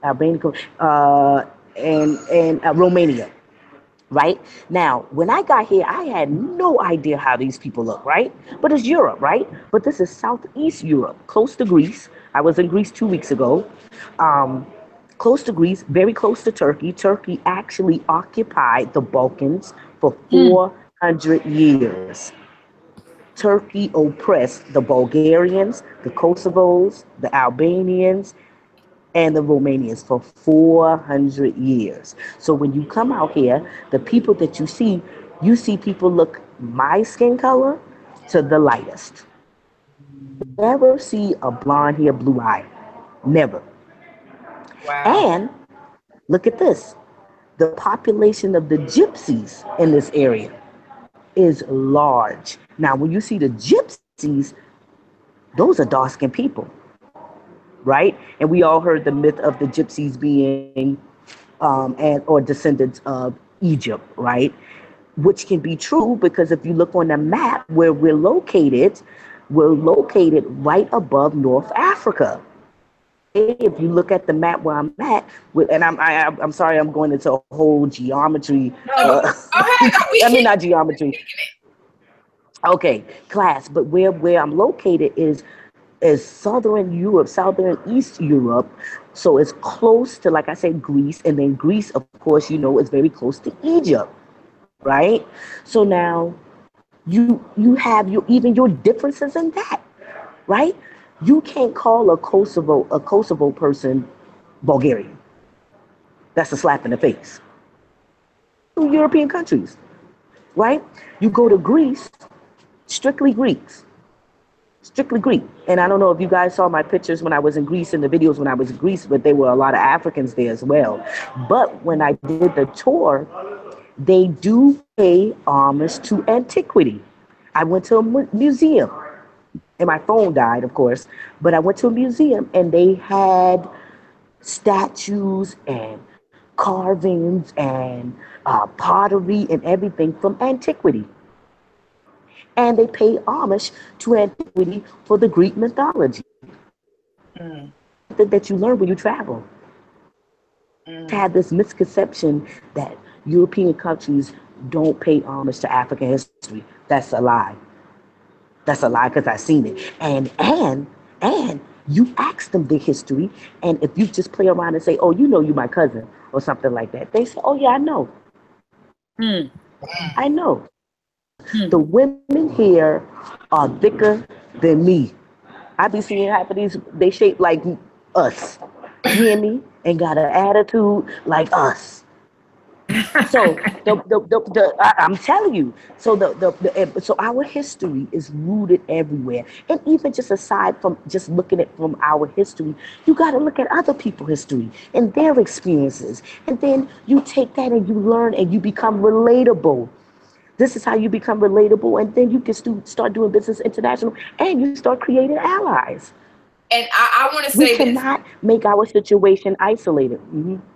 Albania, and Romania. Right now, when I got here, I had no idea how these people look, right? But it's Europe, right? But this is Southeast Europe, close to Greece. I was in Greece 2 weeks ago. Close to Greece, very close to Turkey. Turkey actually occupied the Balkans for 400 years. Turkey oppressed the Bulgarians, the Kosovos, the Albanians, and the Romanians for 400 years. So when you come out here, the people that you see people look my skin color to the lightest. Never see a blonde hair, blue eye. Never. Wow. And look at this. The population of the gypsies in this area is large. Now, when you see the gypsies, those are dark-skinned people, right? And we all heard the myth of the gypsies being or descendants of Egypt, right? Which can be true because if you look on the map where we're located right above North Africa. If you look at the map where I'm at, and I'm sorry, I'm going into a whole geometry. I mean, not geometry. Okay, class. But where I'm located is southern Europe, southern East Europe. So it's close to, like I said, Greece, and then Greece, of course, is very close to Egypt, right? So now you have even your differences in that, right? You can't call a Kosovo person Bulgarian. That's a slap in the face. European countries, right? You go to Greece, strictly Greeks. Strictly Greek. And I don't know if you guys saw my pictures when I was in Greece and the videos when I was in Greece, but there were a lot of Africans there as well. But when I did the tour, they do pay homage to antiquity. I went to a museum and my phone died, of course, but I went to a museum and they had statues and carvings and pottery and everything from antiquity. And they pay homage to antiquity for the Greek mythology. That you learn when you travel. To have this misconception that European countries don't pay homage to African history. That's a lie. That's a lie because I've seen it. And you ask them the history, and if you just play around and say, "Oh, you know, you my cousin," or something like that, they say, "Oh yeah, I know. I know." The women here are thicker than me. I be seeing half of these, they shape like us. You hear me? And got an attitude like us. So I'm telling you. So so our history is rooted everywhere, and even just aside from just looking at from our history, you got to look at other people's history and their experiences, and then you take that and you learn and you become relatable. This is how you become relatable, and then you can start doing business international, and you start creating allies. And I want to say we cannot make our situation isolated.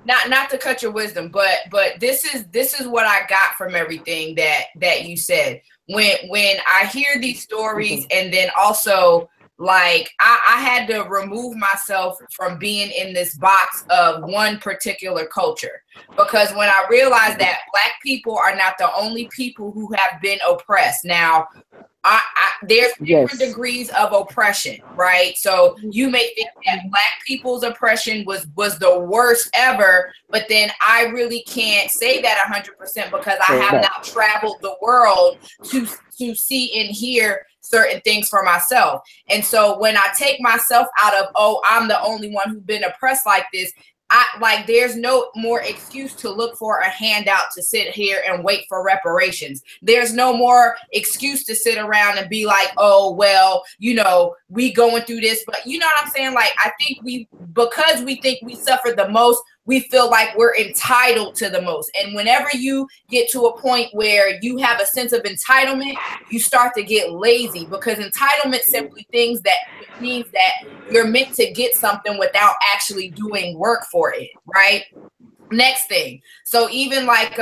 Not to cut your wisdom, but this is what I got from everything that you said. When I hear these stories, and then also like I had to remove myself from being in this box of one particular culture, because when I realized that Black people are not the only people who have been oppressed. Now, there's different degrees of oppression, right? So you may think that Black people's oppression was the worst ever, but then I really can't say that 100% because I have not traveled the world to see and hear certain things for myself. And so when I take myself out of, oh, I'm the only one who's been oppressed like this, there's no more excuse to look for a handout to sit here and wait for reparations. There's no more excuse to sit around and be like, oh, well, you know, we going through this, but you know what I'm saying? Like, I think because we think we suffered the most, we feel like we're entitled to the most. And whenever you get to a point where you have a sense of entitlement, you start to get lazy, because entitlement simply means that you're meant to get something without actually doing work for it, right? Next thing. So even like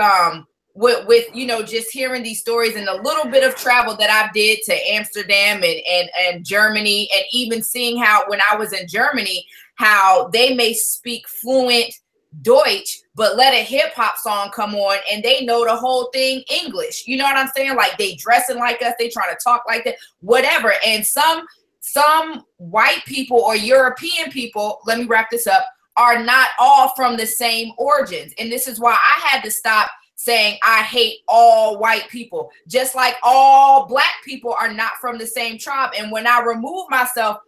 with you know, just hearing these stories and a little bit of travel that I did to Amsterdam and Germany, and even seeing how when I was in Germany, how they may speak fluent Deutsch, but let a hip hop song come on and they know the whole thing English. You know what I'm saying? Like, they dressing like us, they trying to talk like that, whatever. And some white people or European people, let me wrap this up, are not all from the same origins. And this is why I had to stop saying I hate all white people, just like all Black people are not from the same tribe. And when I remove myself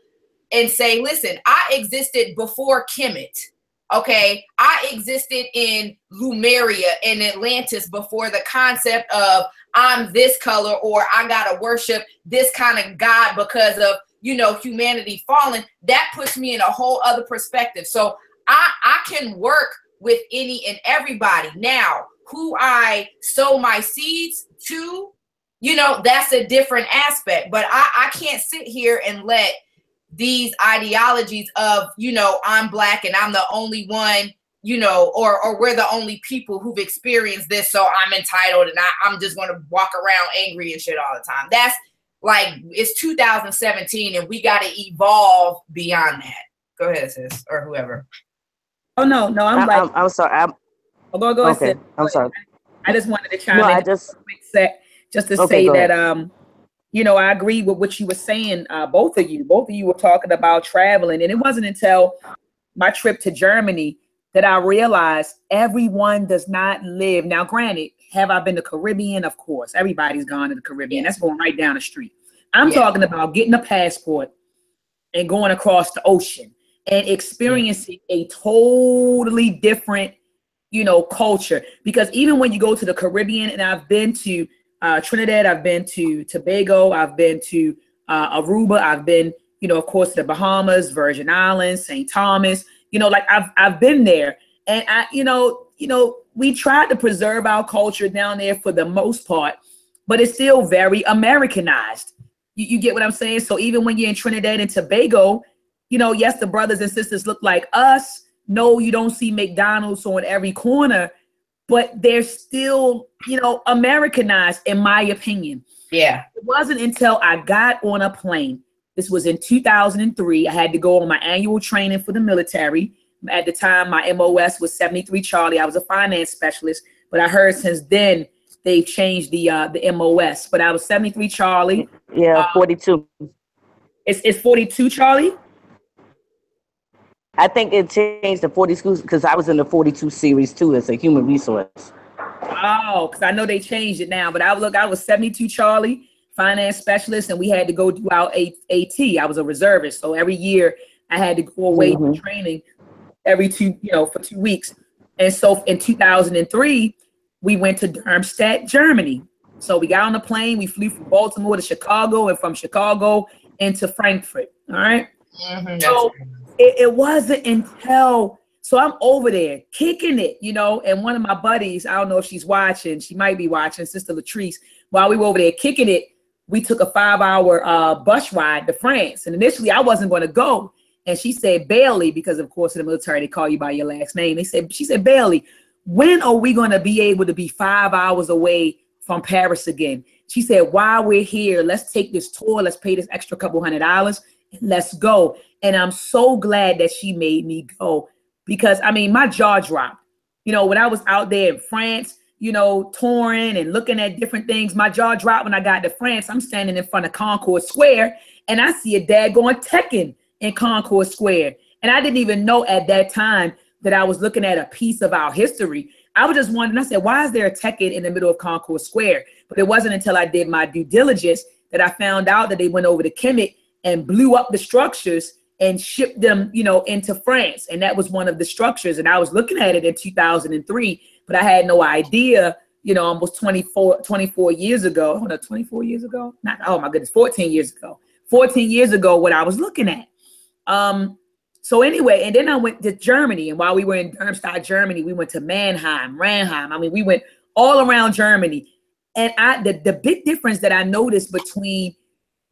and say, listen, I existed before Kemet. Okay, I existed in Lemuria and Atlantis before the concept of I'm this color or I gotta worship this kind of God because of, you know, humanity falling. That puts me in a whole other perspective. So I can work with any and everybody. Now, who I sow my seeds to, you know, that's a different aspect. But I can't sit here and let these ideologies of, you know, I'm Black and I'm the only one, you know, or we're the only people who've experienced this, so I'm entitled and I'm just going to walk around angry and shit all the time. That's like, it's 2017 and we got to evolve beyond that. Go ahead, sis, or whoever. Oh, no, I'm sorry. Go ahead, sis. I'm sorry. I just wanted to chime in just to say that, you know, I agree with what you were saying. Both of you were talking about traveling. And it wasn't until my trip to Germany that I realized everyone does not live. Now, granted, have I been to the Caribbean? Of course, everybody's gone to the Caribbean. That's going right down the street. I'm talking about getting a passport and going across the ocean and experiencing a totally different, culture. Because even when you go to the Caribbean, and I've been to Trinidad, I've been to Tobago, I've been to Aruba, I've been, of course, to the Bahamas, Virgin Islands, St. Thomas, like I've been there. And we tried to preserve our culture down there for the most part, but it's still very Americanized. You get what I'm saying? So even when you're in Trinidad and Tobago, yes, the brothers and sisters look like us. No, you don't see McDonald's on every corner, but they're still, Americanized, in my opinion. Yeah. It wasn't until I got on a plane. This was in 2003. I had to go on my annual training for the military. At the time, my MOS was 73 Charlie. I was a finance specialist, but I heard since then they've changed the MOS. But I was 73 Charlie. Yeah, 42. It's 42 Charlie. I think it changed to 40 schools because I was in the 42 series too as a human resource. Oh, because I know they changed it now. But I was 72 Charlie, finance specialist, and we had to go do our AT. I was a reservist, so every year I had to go away for training every for 2 weeks. And so in 2003, we went to Darmstadt, Germany. So we got on the plane, we flew from Baltimore to Chicago, and from Chicago into Frankfurt. All right. Mm-hmm, so it wasn't until, so I'm over there kicking it, and one of my buddies, I don't know if she's watching, she might be watching, Sister Latrice, while we were over there kicking it, we took a 5-hour bus ride to France. And initially I wasn't going to go. And she said, Bailey, because of course in the military, they call you by your last name. She said, Bailey, when are we going to be able to be 5 hours away from Paris again? She said, while we're here, let's take this tour. Let's pay this extra couple $100 and let's go. And I'm so glad that she made me go because, my jaw dropped. When I was out there in France, touring and looking at different things, my jaw dropped when I got to France. I'm standing in front of Concord Square and I see a daggone Tekken in Concord Square. And I didn't even know at that time that I was looking at a piece of our history. I was just wondering, I said, why is there a Tekken in the middle of Concord Square? But it wasn't until I did my due diligence that I found out that they went over to Kemet and blew up the structures and shipped them, into France. And that was one of the structures. And I was looking at it in 2003, but I had no idea, almost 24 years ago. Oh, no, 24 years ago? Not, oh my goodness, 14 years ago. 14 years ago, what I was looking at. So anyway, and then I went to Germany, and while we were in Darmstadt, Germany, we went to Mannheim, Ranheim. We went all around Germany. And the big difference that I noticed between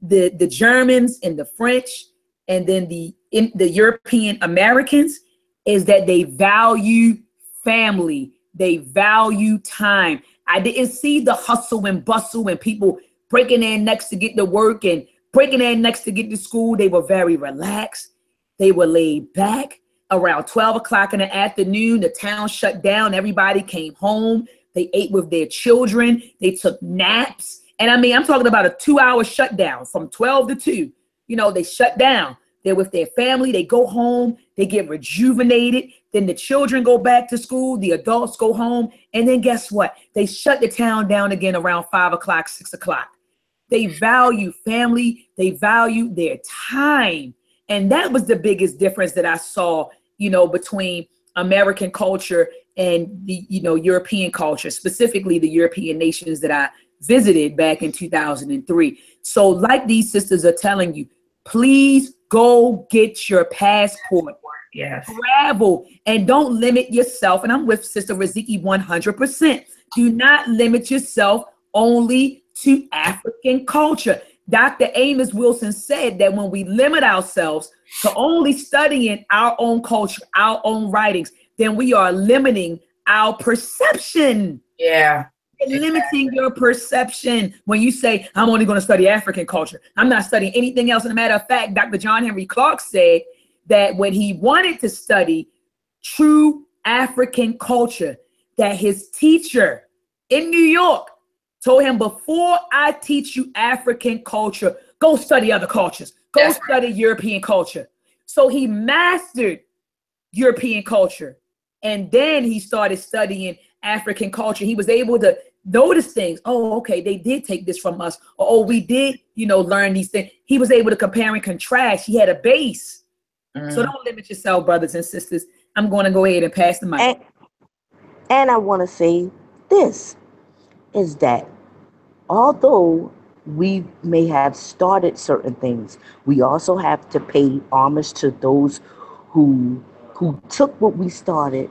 the Germans and the French and then the European Americans is that they value family. They value time. I didn't see the hustle and bustle and people breaking their necks to get to work and breaking their necks to get to school. They were very relaxed. They were laid back. Around 12 o'clock in the afternoon, the town shut down. Everybody came home. They ate with their children. They took naps. And I'm talking about a 2-hour shutdown from 12 to 2. They shut down. They're with their family. They go home. They get rejuvenated. Then the children go back to school. The adults go home. And then guess what? They shut the town down again around 5 o'clock, 6 o'clock. They value family. They value their time. And that was the biggest difference that I saw, between American culture and the, European culture, specifically the European nations that I visited back in 2003. So like these sisters are telling you, please go get your passport. Yes. Travel and don't limit yourself. And I'm with Sister Riziki 100%. Do not limit yourself only to African culture. Dr. Amos Wilson said that when we limit ourselves to only studying our own culture, our own writings, then we are limiting our perception. Yeah. Limiting your perception. When you say, I'm only going to study African culture, I'm not studying anything else. And a matter of fact, Dr. John Henry Clarke said that when he wanted to study true African culture, that his teacher in New York told him, before I teach you African culture, go study other cultures. Go study European culture. So he mastered European culture. And then he started studying African culture. He was able to notice things. Oh, okay, they did take this from us. Or, oh, we did, learn these things. He was able to compare and contrast. He had a base. So don't limit yourself, brothers and sisters. I'm going to go ahead and pass the mic. And I want to say this, is that although we may have started certain things, we also have to pay homage to those who took what we started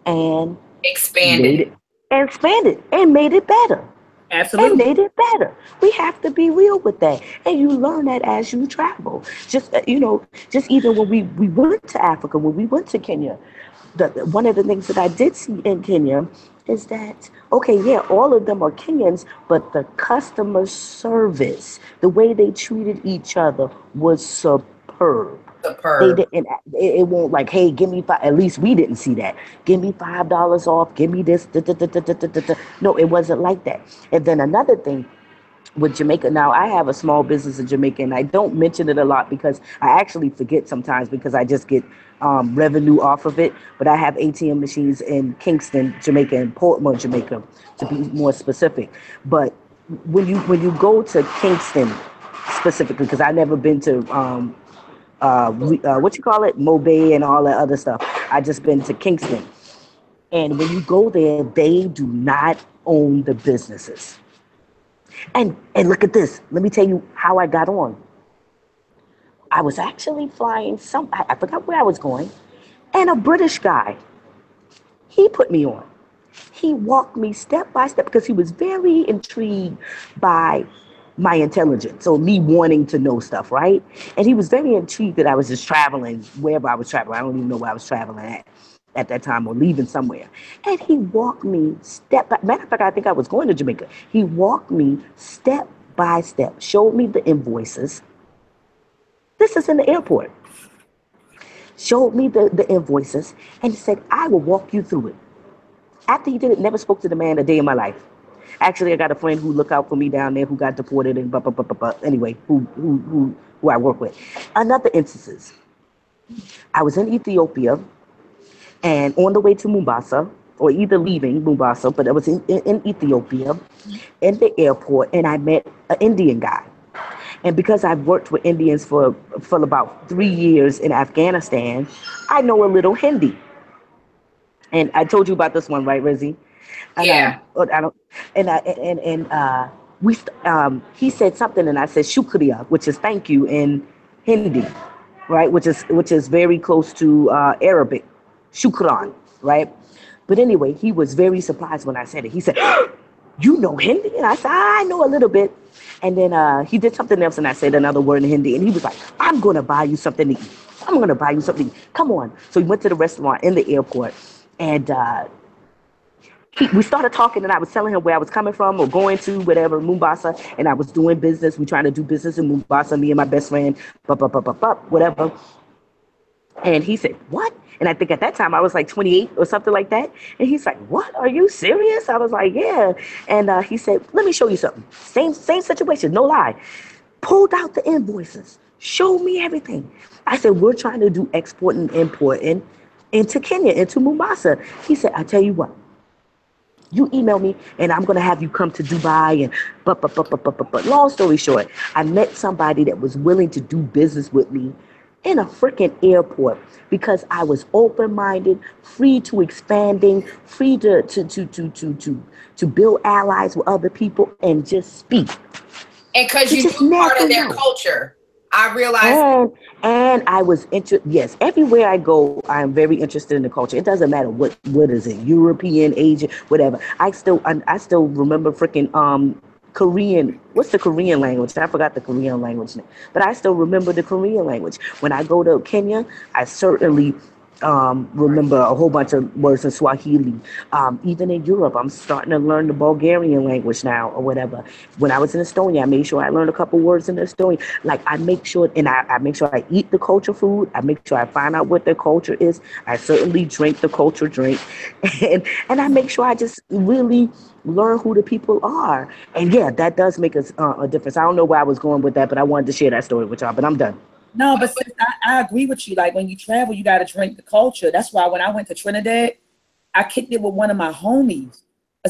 and Expanded made it. it and expanded and made it better. And Absolutely. made it better. We have to be real with that. And you learn that as you travel. Just, just even when we went to Africa, when we went to Kenya, one of the things that I did see in Kenya is that, okay, yeah, all of them are Kenyans, but the customer service, the way they treated each other was superb. They Superb. didn't. It won't like, hey, give me five. At least we didn't see that. Give me $5 off. Give me this. Da, da, da, da, da, da, da. No, it wasn't like that. And then another thing with Jamaica. Now, I have a small business in Jamaica, and I don't mention it a lot because I actually forget sometimes because I just get revenue off of it. But I have ATM machines in Kingston, Jamaica, and Portmore, Jamaica, to be more specific. But when you go to Kingston specifically, because I've never been to what you call it, Mobay and all that other stuff. I just been to Kingston, and when you go there, they do not own the businesses. And look at this. Let me tell you how I got on. I was actually flying I forgot where I was going, and a British guy, he put me on. He walked me step by step because he was very intrigued by my intelligence, so me wanting to know stuff, right? And he was very intrigued that I was just traveling wherever I was traveling. I don't even know where I was traveling at that time, or leaving somewhere. And he walked me step by, matter of fact, I think I was going to Jamaica. He walked me step by step, showed me the invoices. This is in the airport. Showed me the invoices, and he said, I will walk you through it. After he did it, never spoke to the man a day in my life. Actually, I got a friend who looked out for me down there who got deported and blah, blah, blah, blah, blah. Anyway, who I work with. Another instances, I was in Ethiopia and on the way to Mombasa, or either leaving Mombasa, but I was in Ethiopia, in the airport, and I met an Indian guy. And because I've worked with Indians for about 3 years in Afghanistan, I know a little Hindi. And I told you about this one, right, Rizzy? And Yeah. I don't, we, he said something, and I said shukriya, which is thank you in Hindi, right? Which is very close to Arabic, shukran, right? But anyway, he was very surprised when I said it. He said, you know Hindi? And I said, I know a little bit. And then he did something else, and I said another word in Hindi, and he was like, I'm going to buy you something to eat. I'm going to buy you something to eat. Come on. So we went to the restaurant in the airport, and we started talking, and I was telling him where I was coming from or going to, whatever, Mombasa, and I was doing business. We trying to do business in Mombasa, me and my best friend, whatever. And he said, what? And I think at that time I was like 28 or something like that. And he's like, what? Are you serious? I was like, yeah. And he said, let me show you something. Same situation, no lie. Pulled out the invoices, showed me everything. I said, we're trying to do export and importing into Kenya, into Mombasa. He said, I tell you what, you email me and I'm going to have you come to Dubai and but long story short, I met somebody that was willing to do business with me in a freaking airport because I was open-minded, free to expanding, free to build allies with other people and just speak. And because you knew part of their culture. I realized. And I was yes, everywhere I go, I'm very interested in the culture. It doesn't matter what is it, European, Asian, whatever. I still remember freaking Korean. What's the Korean language? I forgot the Korean language, but I still remember the Korean language. When I go to Kenya, I certainly remember a whole bunch of words in Swahili. Even in Europe, I'm starting to learn the Bulgarian language now or whatever. When I was in Estonia, I made sure I learned a couple words in Estonia. Like I make sure, and I make sure I eat the culture food. I make sure I find out what their culture is. I certainly drink the culture drink. And I make sure I just really learn who the people are. And yeah, that does make a difference. I don't know where I was going with that, but I wanted to share that story with y'all, but I'm done. No, but sis, I agree with you. Like when you travel, you got to drink the culture. That's why when I went to Trinidad, I kicked it with one of my homies.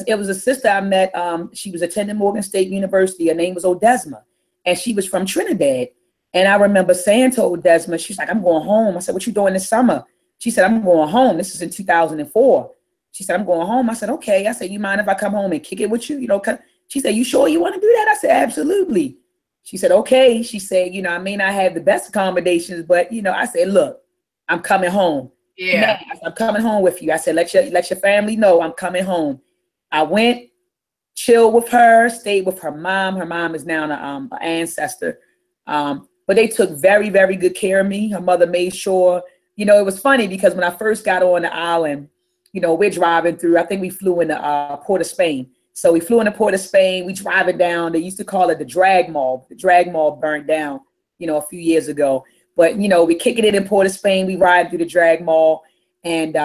It was a sister I met. She was attending Morgan State University. Her name was Odesma, and she was from Trinidad. And I remember saying to Odesma, she's like, I'm going home. I said, what you doing this summer? She said, I'm going home. This is in 2004. She said, I'm going home. I said, okay. I said, you mind if I come home and kick it with you? You know, she said, you sure you want to do that? I said, absolutely. She said, okay. She said, you know, I may not have the best accommodations, but, you know, I said, look, I'm coming home. Yeah. Now, I'm coming home with you. I said, let your family know I'm coming home. I went, chilled with her, stayed with her mom. Her mom is now an ancestor. But they took very, very good care of me. Her mother made sure, you know, it was funny because when I first got on the island, you know, we're driving through, I think we flew into Port of Spain. So we flew into Port of Spain, we driving down, they used to call it the Drag Mall. The Drag Mall burned down, you know, a few years ago. But, you know, we kicking it in Port of Spain, we ride through the Drag Mall. And,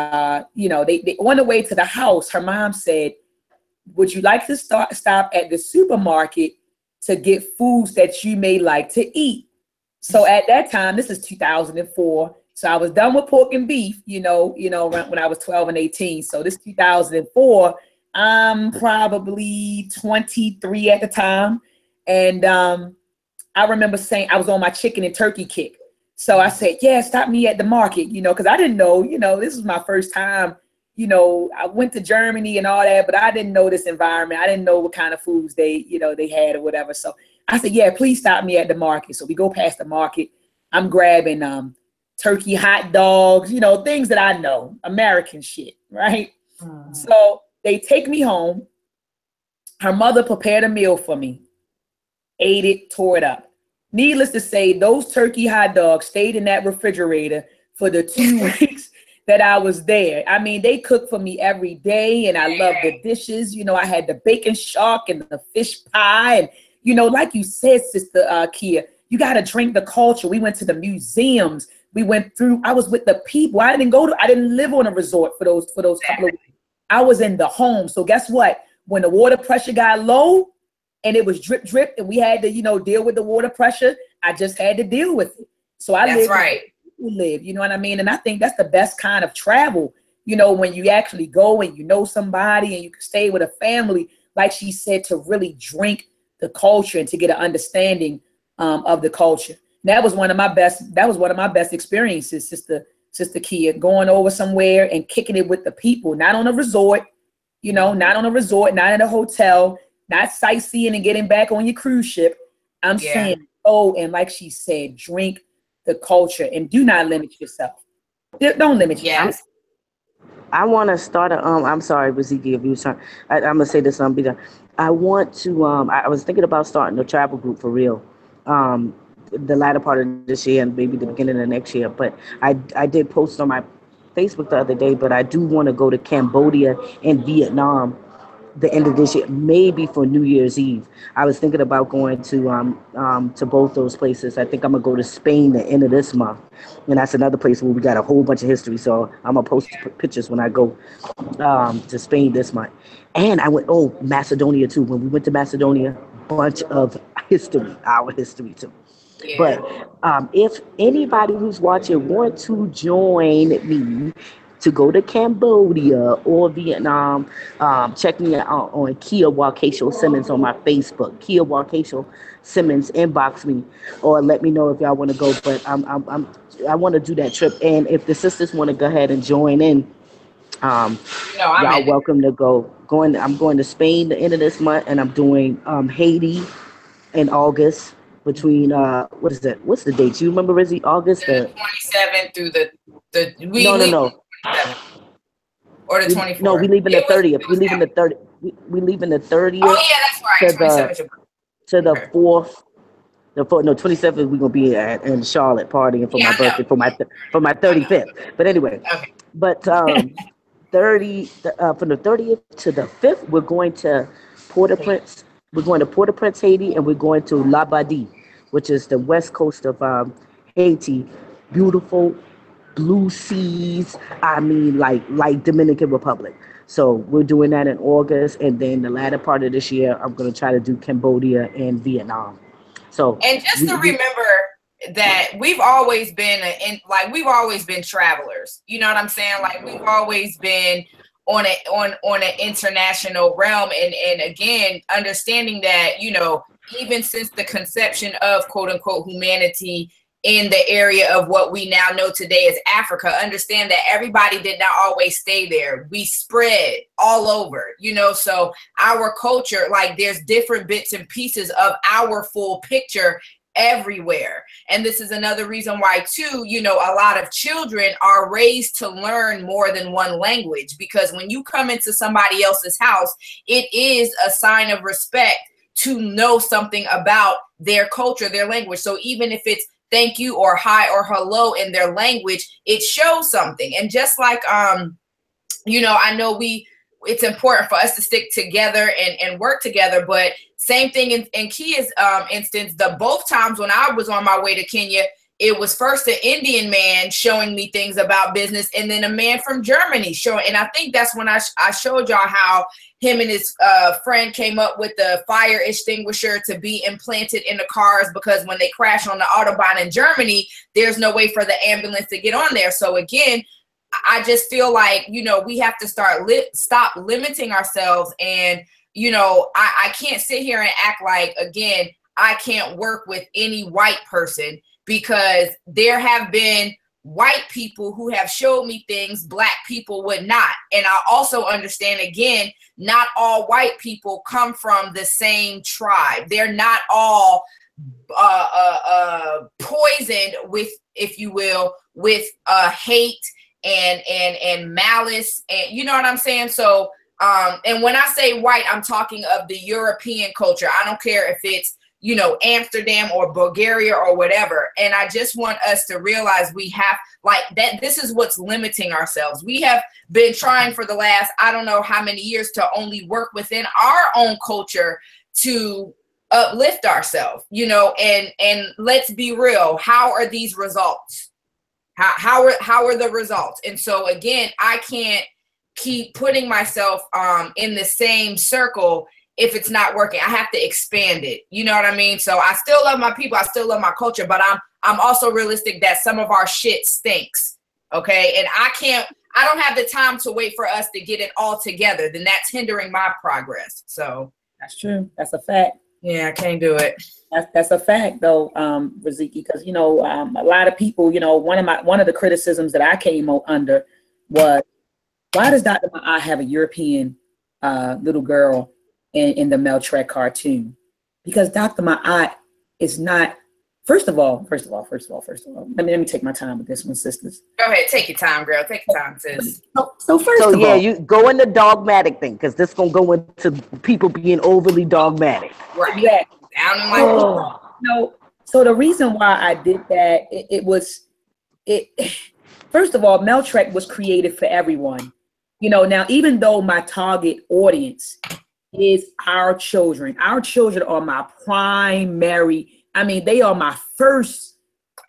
you know, they on the way to the house, her mom said, would you like to stop at the supermarket to get foods that you may like to eat? So at that time, this is 2004. So I was done with pork and beef, you know, when I was 12 and 18. So this 2004, I'm probably 23 at the time. And I remember saying I was on my chicken and turkey kick. So I said, yeah, stop me at the market, you know, because I didn't know, you know, this was my first time. You know, I went to Germany and all that, but I didn't know this environment. I didn't know what kind of foods they had or whatever. So I said, yeah, please stop me at the market. So we go past the market. I'm grabbing turkey hot dogs, you know, things that I know, American shit, right? So they take me home. Her mother prepared a meal for me, ate it, tore it up. Needless to say, those turkey hot dogs stayed in that refrigerator for the 2 weeks that I was there. I mean, they cooked for me every day, and I loved the dishes. You know, I had the bacon shark and the fish pie. And, you know, like you said, Sister Kia, you got to drink the culture. We went to the museums. We went through, I was with the people. I didn't live on a resort for those couple of weeks. I was in the home. So guess what? When the water pressure got low and it was drip, drip, and we had to, you know, deal with the water pressure, I just had to deal with it. So I lived right. Live, you know what I mean? And I think that's the best kind of travel, you know, when you actually go and you know somebody and you can stay with a family, like she said, to really drink the culture and to get an understanding of the culture. And that was one of my best experiences, Sister Kia, going over somewhere and kicking it with the people, not on a resort, you know, not in a hotel, not sightseeing and getting back on your cruise ship. I'm saying, and like she said, drink the culture and do not limit yourself. Don't limit yourself. I want to start I'm sorry, Riziki, if you was trying, I'm gonna say this because I want to I was thinking about starting a travel group for real. The latter part of this year and maybe the beginning of next year. But I did post on my Facebook the other day, but I do want to go to Cambodia and Vietnam the end of this year, maybe for New Year's Eve. I was thinking about going to both those places. I think I'm gonna go to Spain the end of this month, and that's another place where we got a whole bunch of history. So I'm gonna post pictures when I go to Spain this month. And I went Macedonia too. When we went to Macedonia, bunch of history, our history too. But if anybody who's watching want to join me to go to Cambodia or Vietnam, check me out on Kia Waukesho Simmons on my Facebook. Kia Waukesho Simmons, inbox me or let me know if y'all want to go. But I want to do that trip. And if the sisters want to go ahead and join in, y'all welcome to go. I'm going to Spain the end of this month, and I'm doing Haiti in August. Between what is that? What's the date? You remember, Rizzy? August the 27th through the no. Or the 24th. No, we leaving the 30th. We leaving the 30th. We leaving the 30th. Oh yeah, that's right. To the 4th. The 27th we're gonna be in Charlotte partying for my birthday for my 35th. But anyway, but 30 from the 30th to the 5th we're going to Port-au-Prince. We're going to Port-au-Prince, Haiti, and we're going to Labadie, which is the west coast of Haiti. Beautiful blue seas. I mean, like Dominican Republic. So we're doing that in August, and then the latter part of this year, I'm going to try to do Cambodia and Vietnam. So and just to remember that we've always been travelers. You know what I'm saying? Like we've always been on an international realm, and again, understanding that, you know, even since the conception of quote unquote humanity in the area of what we now know today as Africa. Understand that everybody did not always stay there. We spread all over, you know, so our culture, like there's different bits and pieces of our full picture everywhere. And this is another reason why too, you know, a lot of children are raised to learn more than one language, because when you come into somebody else's house, it is a sign of respect to know something about their culture, their language. So even if it's thank you or hi or hello in their language, it shows something. And just like, you know, I know it's important for us to stick together and work together, but same thing in Kia's instance, both times when I was on my way to Kenya, it was first an Indian man showing me things about business, and then a man from Germany showing. And I think that's when I showed y'all how him and his friend came up with the fire extinguisher to be implanted in the cars, because when they crash on the Autobahn in Germany, there's no way for the ambulance to get on there. So again, I just feel like, you know, we have to stop limiting ourselves. And, you know, I can't sit here and act like, again, I can't work with any white person, because there have been white people who have showed me things Black people would not. And I also understand, again, not all white people come from the same tribe. They're not all poisoned with, if you will, with hate and malice, and you know what I'm saying? So and when I say white, I'm talking of the European culture. I don't care if it's, you know, Amsterdam or Bulgaria or whatever. And I just want us to realize we have, like, that this is what's limiting ourselves. We have been trying for the last, I don't know how many years, to only work within our own culture to uplift ourselves, you know, and let's be real. How are these results? How are the results? And so again, I can't keep putting myself in the same circle if it's not working. I have to expand it. You know what I mean? So I still love my people. I still love my culture, but I'm also realistic that some of our shit stinks. Okay. And I don't have the time to wait for us to get it all together. Then that's hindering my progress. So that's true. That's a fact. Yeah, I can't do it. That's a fact though, Riziki, because, you know, a lot of people, you know, one of the criticisms that I came under was, why does Dr. Ma'a have a European little girl in the Meltrek cartoon? Because Dr. Ma'a is not, first of all, let me take my time with this one, sisters. Go ahead, take your time, girl. Take your time, sis. So first of all, you go in the dogmatic thing, because this gonna go into people being overly dogmatic. Right. Yeah. Down in my no. So the reason why I did that, it was first of all, Meltrek was created for everyone. You know, now, even though my target audience is our children are my primary, I mean, they are my first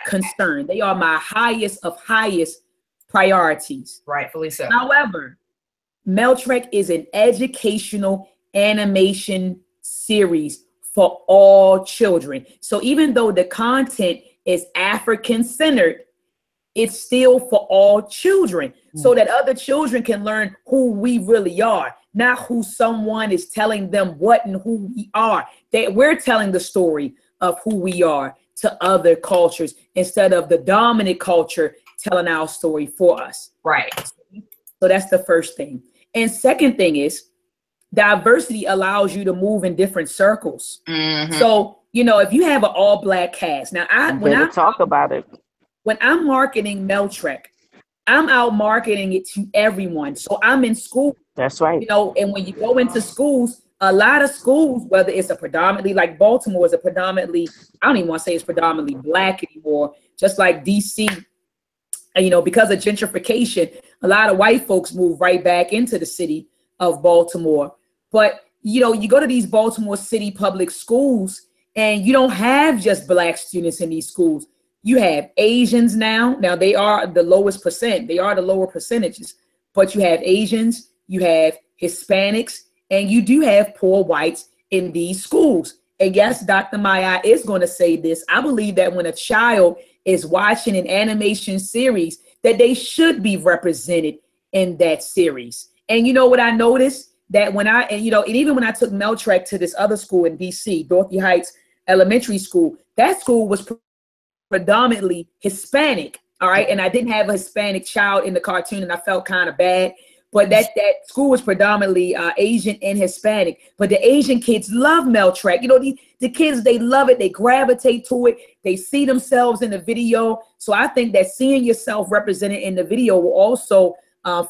concern. They are my highest of highest priorities. Rightfully so. However, Meltrek is an educational animation series for all children. So even though the content is African centered, it's still for all children, so that other children can learn who we really are, not who someone is telling them what and who we are. That we're telling the story of who we are to other cultures, instead of the dominant culture telling our story for us. Right. So that's the first thing. And second thing is, diversity allows you to move in different circles. Mm-hmm. So, you know, if you have an all Black cast, now when I talk about it, when I'm marketing Meltrek, I'm out marketing it to everyone. So I'm in school. That's right. You know, and when you go into schools, a lot of schools, whether it's a predominantly, like Baltimore is a predominantly, I don't even want to say it's predominantly Black anymore, just like DC, and, you know, because of gentrification, a lot of white folks move right back into the city of Baltimore. But, you know, you go to these Baltimore City public schools and you don't have just Black students in these schools. You have Asians now. Now they are the lowest percent. They are the lower percentages. But you have Asians, you have Hispanics, and you do have poor whites in these schools. And yes, Dr. Maya is going to say this. I believe that when a child is watching an animation series, that they should be represented in that series. And you know what I noticed? That when and even when I took Meltrek to this other school in DC, Dorothy Heights Elementary School, that school was predominantly Hispanic. All right. And I didn't have a Hispanic child in the cartoon, and I felt kind of bad. But that school was predominantly Asian and Hispanic. But the Asian kids love Meltrek. You know, the kids, they love it. They gravitate to it. They see themselves in the video. So I think that seeing yourself represented in the video will also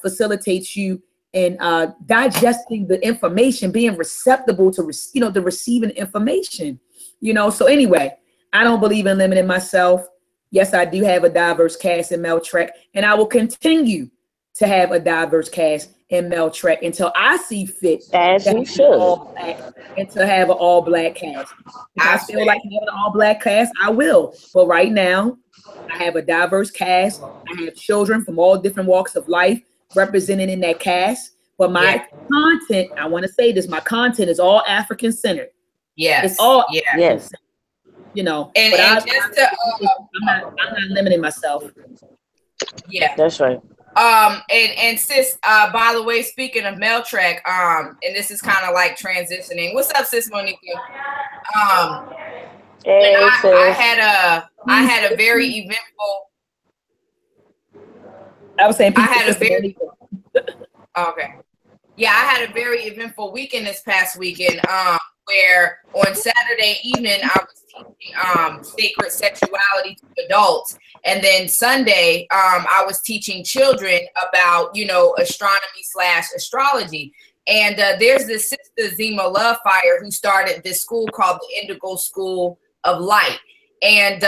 facilitate you in digesting the information, being receptible to, the receiving information. You know, so anyway, I don't believe in limiting myself. Yes, I do have a diverse cast in Meltrek, and I will continue to have a diverse cast in Meltrek until I see fit as you should, and to have an all-black cast. If I feel like having an all-black cast, I will. But right now, I have a diverse cast. I have children from all different walks of life represented in that cast. But my content, I want to say this, my content is all African-centered. Yes. It's all yes. You know, and but just I'm not limiting myself. Yeah, that's right. And sis, by the way, speaking of Meltrek, and this is kind of like transitioning. What's up, sis Monica? Hey, I had a very eventful. I was saying, I had a very okay. Yeah, I had a very eventful weekend this past weekend. Where on Saturday evening I was teaching sacred sexuality to adults, and then Sunday I was teaching children about astronomy/astrology. And there's this sister Zima Lovefire who started this school called the Indigo School of Light, and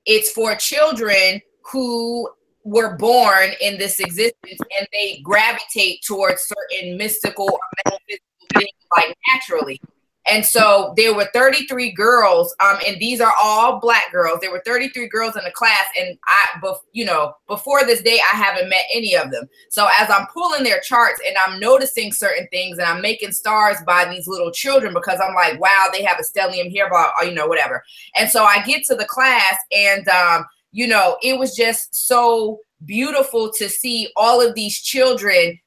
it's for children who were born in this existence and they gravitate towards certain mystical or metaphysical things like naturally. And so there were 33 girls, and these are all Black girls. There were 33 girls in the class, and before this day, I haven't met any of them. So as I'm pulling their charts and I'm noticing certain things, and I'm making stars by these little children because I'm like, wow, they have a stellium here, whatever. And so I get to the class, and it was just so beautiful to see all of these children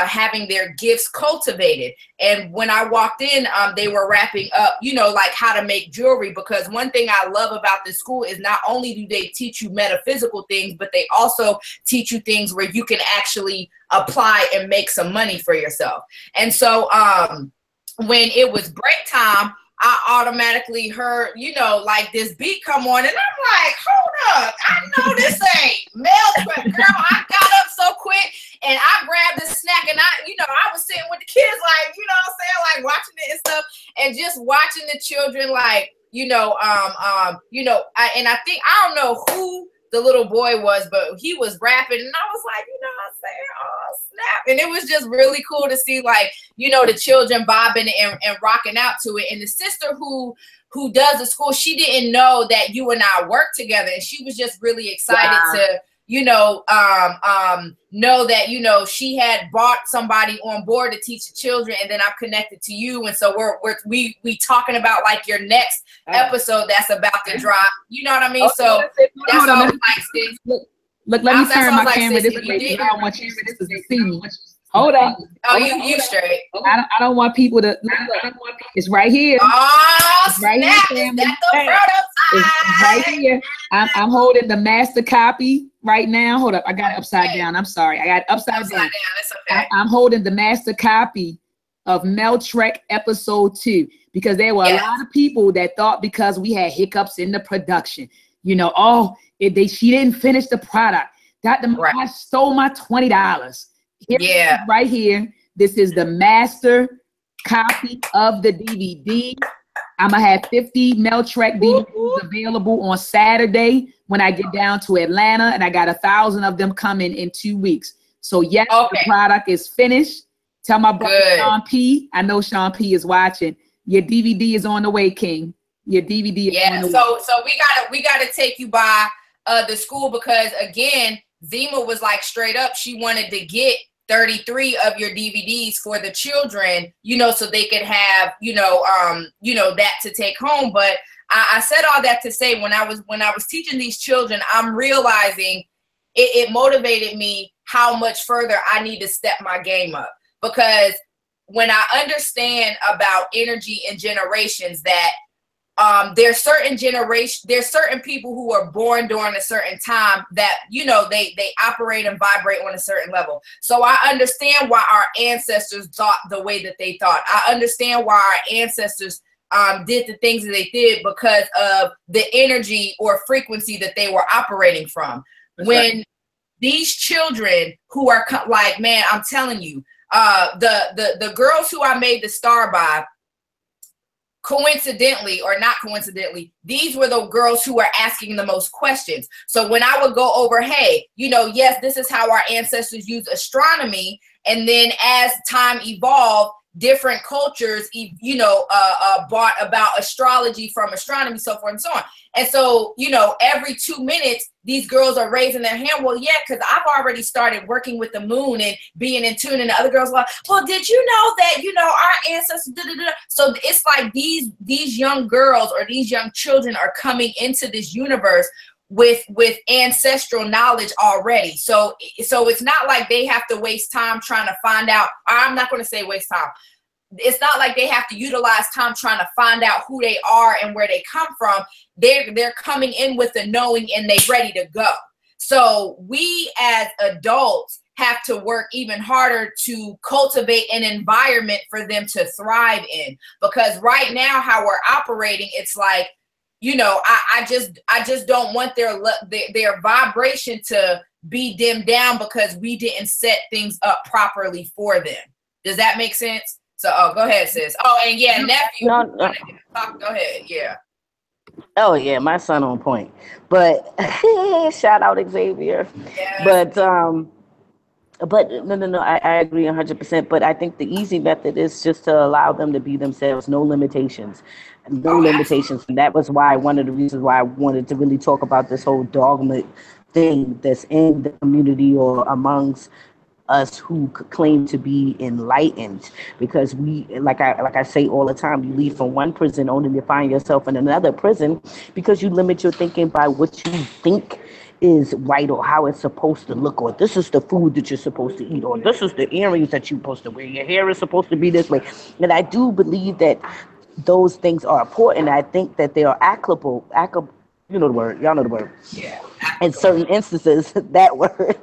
having their gifts cultivated. And when I walked in, they were wrapping up, like how to make jewelry, because one thing I love about this school is not only do they teach you metaphysical things, but they also teach you things where you can actually apply and make some money for yourself. And so when it was break time, I automatically heard, like this beat come on, and I'm like, hold up, I know this ain't Meltrek, girl. I got up so quick and I grabbed the snack, and I was sitting with the kids, like, like watching it and stuff, and just watching the children, like, and I think, I don't know who the little boy was, but he was rapping, and I was like, I'm saying, oh snap. And it was just really cool to see, like, the children bobbing and rocking out to it. And the sister who does the school, she didn't know that you and I worked together, and she was just really excited to know that she had brought somebody on board to teach the children, and then I'm connected to you, and so we talking about like your next episode that's about to drop. You know what I mean? So that's all like, sis. Look, let me turn my camera this way. I don't want you to see me. Hold on. Oh, you straight. I don't want people to look. It's right here. Oh, it's right snap. Here, Is that the prototype? It's right here. I'm holding the master copy right now. Hold up. I got it upside down. I'm sorry. I got it upside down. It's okay. I'm holding the master copy of Meltrek episode 2, because there were a lot of people that thought because we had hiccups in the production, she didn't finish the product. Dr. I stole my $20. Here, right here. This is the master copy of the DVD. I'm gonna have 50 Meltrek DVDs available on Saturday when I get down to Atlanta, and I got 1,000 of them coming in 2 weeks. So yes, the product is finished. Tell my brother Sean P. I know Sean P. is watching. Your DVD is on the way, King. Your DVD is on the way. So we gotta take you by the school, because again, Zima was like straight up, she wanted to get 33 of your DVDs for the children, so they could have, that to take home. But I said all that to say, when I was teaching these children, I'm realizing it motivated me how much further I need to step my game up. Because when I understand about energy and generations, that there's certain people who are born during a certain time that, you know, they operate and vibrate on a certain level. So I understand why our ancestors thought the way that they thought. I understand why our ancestors did the things that they did, because of the energy or frequency that they were operating from. That's when right. These children who are like, man, I'm telling you, the girls who I made the star by, coincidentally or not coincidentally, these were the girls who were asking the most questions. So when I would go over, hey, you know, yes, this is how our ancestors used astronomy, and then as time evolved, different cultures, you know, brought about astrology from astronomy, so forth and so on. And so, you know, every 2 minutes, these girls are raising their hand. Well, yeah, because I've already started working with the moon and being in tune. And the other girls are like, well, did you know that, you know, our ancestors, da, da, da. So it's like these young girls or these young children are coming into this universe with ancestral knowledge already. So it's not like they have to waste time trying to find out. I'm not going to say waste time. It's not like they have to utilize time trying to find out who they are and where they come from. They're coming in with the knowing, and they're ready to go. So we as adults have to work even harder to cultivate an environment for them to thrive in, because right now how we're operating, it's like, you know, I just don't want their vibration to be dimmed down because we didn't set things up properly for them. Does that make sense? So, go ahead, sis. Oh, and yeah, nephew. No. Go ahead. Yeah. Oh yeah, my son on point. But shout out Xavier. Yes. But no, I agree 100%. But I think the easy method is just to allow them to be themselves, no limitations, no limitations. And that was why, one of the reasons why I wanted to really talk about this whole dogma thing that's in the community or amongst us who claim to be enlightened, because we, like I say all the time, you leave from one prison only to find yourself in another prison, because you limit your thinking by what you think is right, or how it's supposed to look, or this is the food that you're supposed to eat, or this is the earrings that you're supposed to wear, your hair is supposed to be this way. And I do believe that those things are important. I think that they are applicable, you know the word, y'all know the word, Yeah. in certain instances, that word.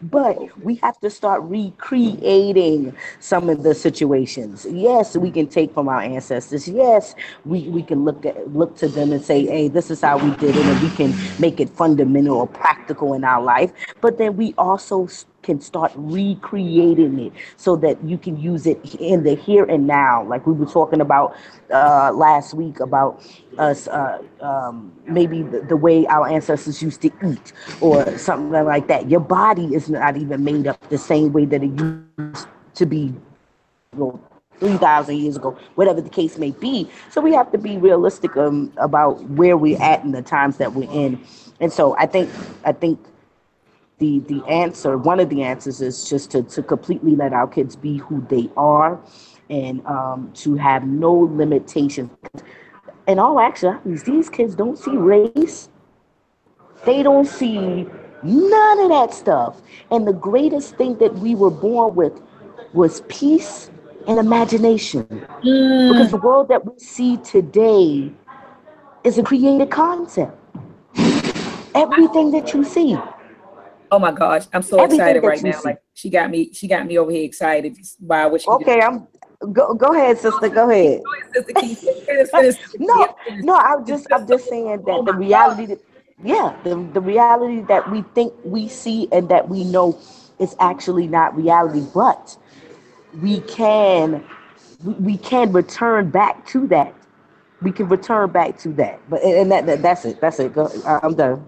But we have to start recreating some of the situations. Yes, we can take from our ancestors. Yes, we can look to them and say, hey, this is how we did it, and we can make it fundamental or practical in our life. But then we also can start recreating it so that you can use it in the here and now. Like we were talking about last week about us, maybe the way our ancestors used to eat or something like that. Your body is not even made up the same way that it used to be, 3,000 years ago, whatever the case may be. So we have to be realistic about where we're at in the times that we're in. And so I think the answer, one of the answers, is just to completely let our kids be who they are, and to have no limitations. In all actuality, these kids don't see race. They don't see none of that stuff. And the greatest thing that we were born with was peace and imagination. Because the world that we see today is a created concept. Everything that you see. Oh my gosh, I'm so Everything excited that right you now. see. Like she got me over here excited by what she just. Okay, go ahead, sister. Go ahead. Sister Keith, finish, Sister Keith, No, finish. no, It's I'm just so just saying oh that the my God. reality that, yeah, the reality that we think we see and that we know is actually not reality, but we can we can return back to that. We can return back to that. But and that's it. That's it. Go, I'm done.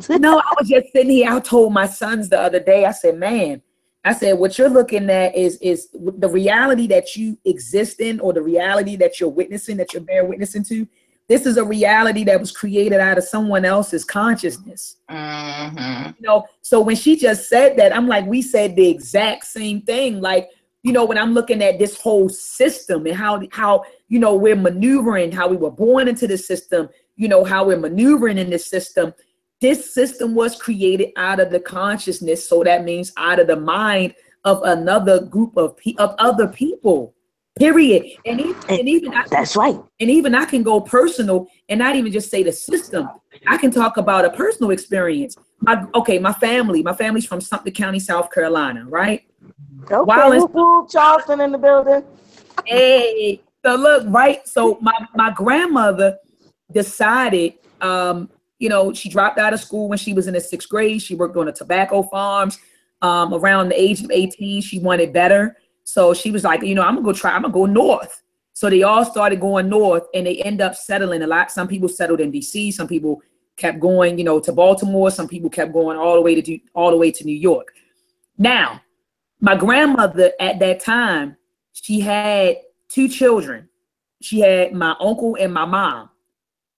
No, I was just sitting here. I told my sons the other day, I said, man, I said, what you're looking at is the reality that you exist in, or the reality that you're witnessing, that you're bearing witnessing to. This is a reality that was created out of someone else's consciousness. Mm-hmm. You know, so when she just said that, I'm like, we said the exact same thing. Like, you know, when I'm looking at this whole system and how you know, we're maneuvering, how we were born into the system, you know, how we're maneuvering in this system. This system was created out of the consciousness. So that means out of the mind of another group of other people. Period. And even that's right. And even I can go personal and not even just say the system. I can talk about a personal experience. My family's from Sumter County, South Carolina, right? Okay, Charleston in the building. Hey, so look, right? So my grandmother decided, she dropped out of school when she was in the 6th grade. She worked on the tobacco farms. Around the age of 18, she wanted better. So she was like, I'm gonna go north. So they all started going north, and they end up settling a lot. Some people settled in DC. Some people kept going, to Baltimore. Some people kept going all the way to New York. Now, my grandmother at that time, she had 2 children. She had my uncle and my mom,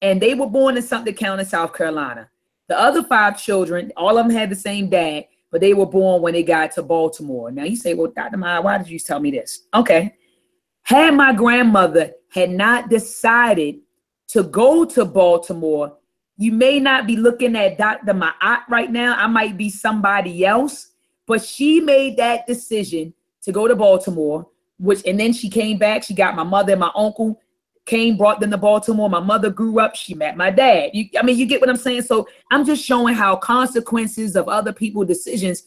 and they were born in Sumter County, South Carolina. The other 5 children, all of them had the same dad, but they were born when they got to Baltimore. Now you say, well, Dr. Maya, why did you tell me this? Okay. Had my grandmother had not decided to go to Baltimore, you may not be looking at Dr. Ma'at right now. I might be somebody else, but she made that decision to go to Baltimore, and then she came back. She got my mother and my uncle, brought them to Baltimore. My mother grew up. She met my dad. You get what I'm saying? So I'm just showing how consequences of other people's decisions,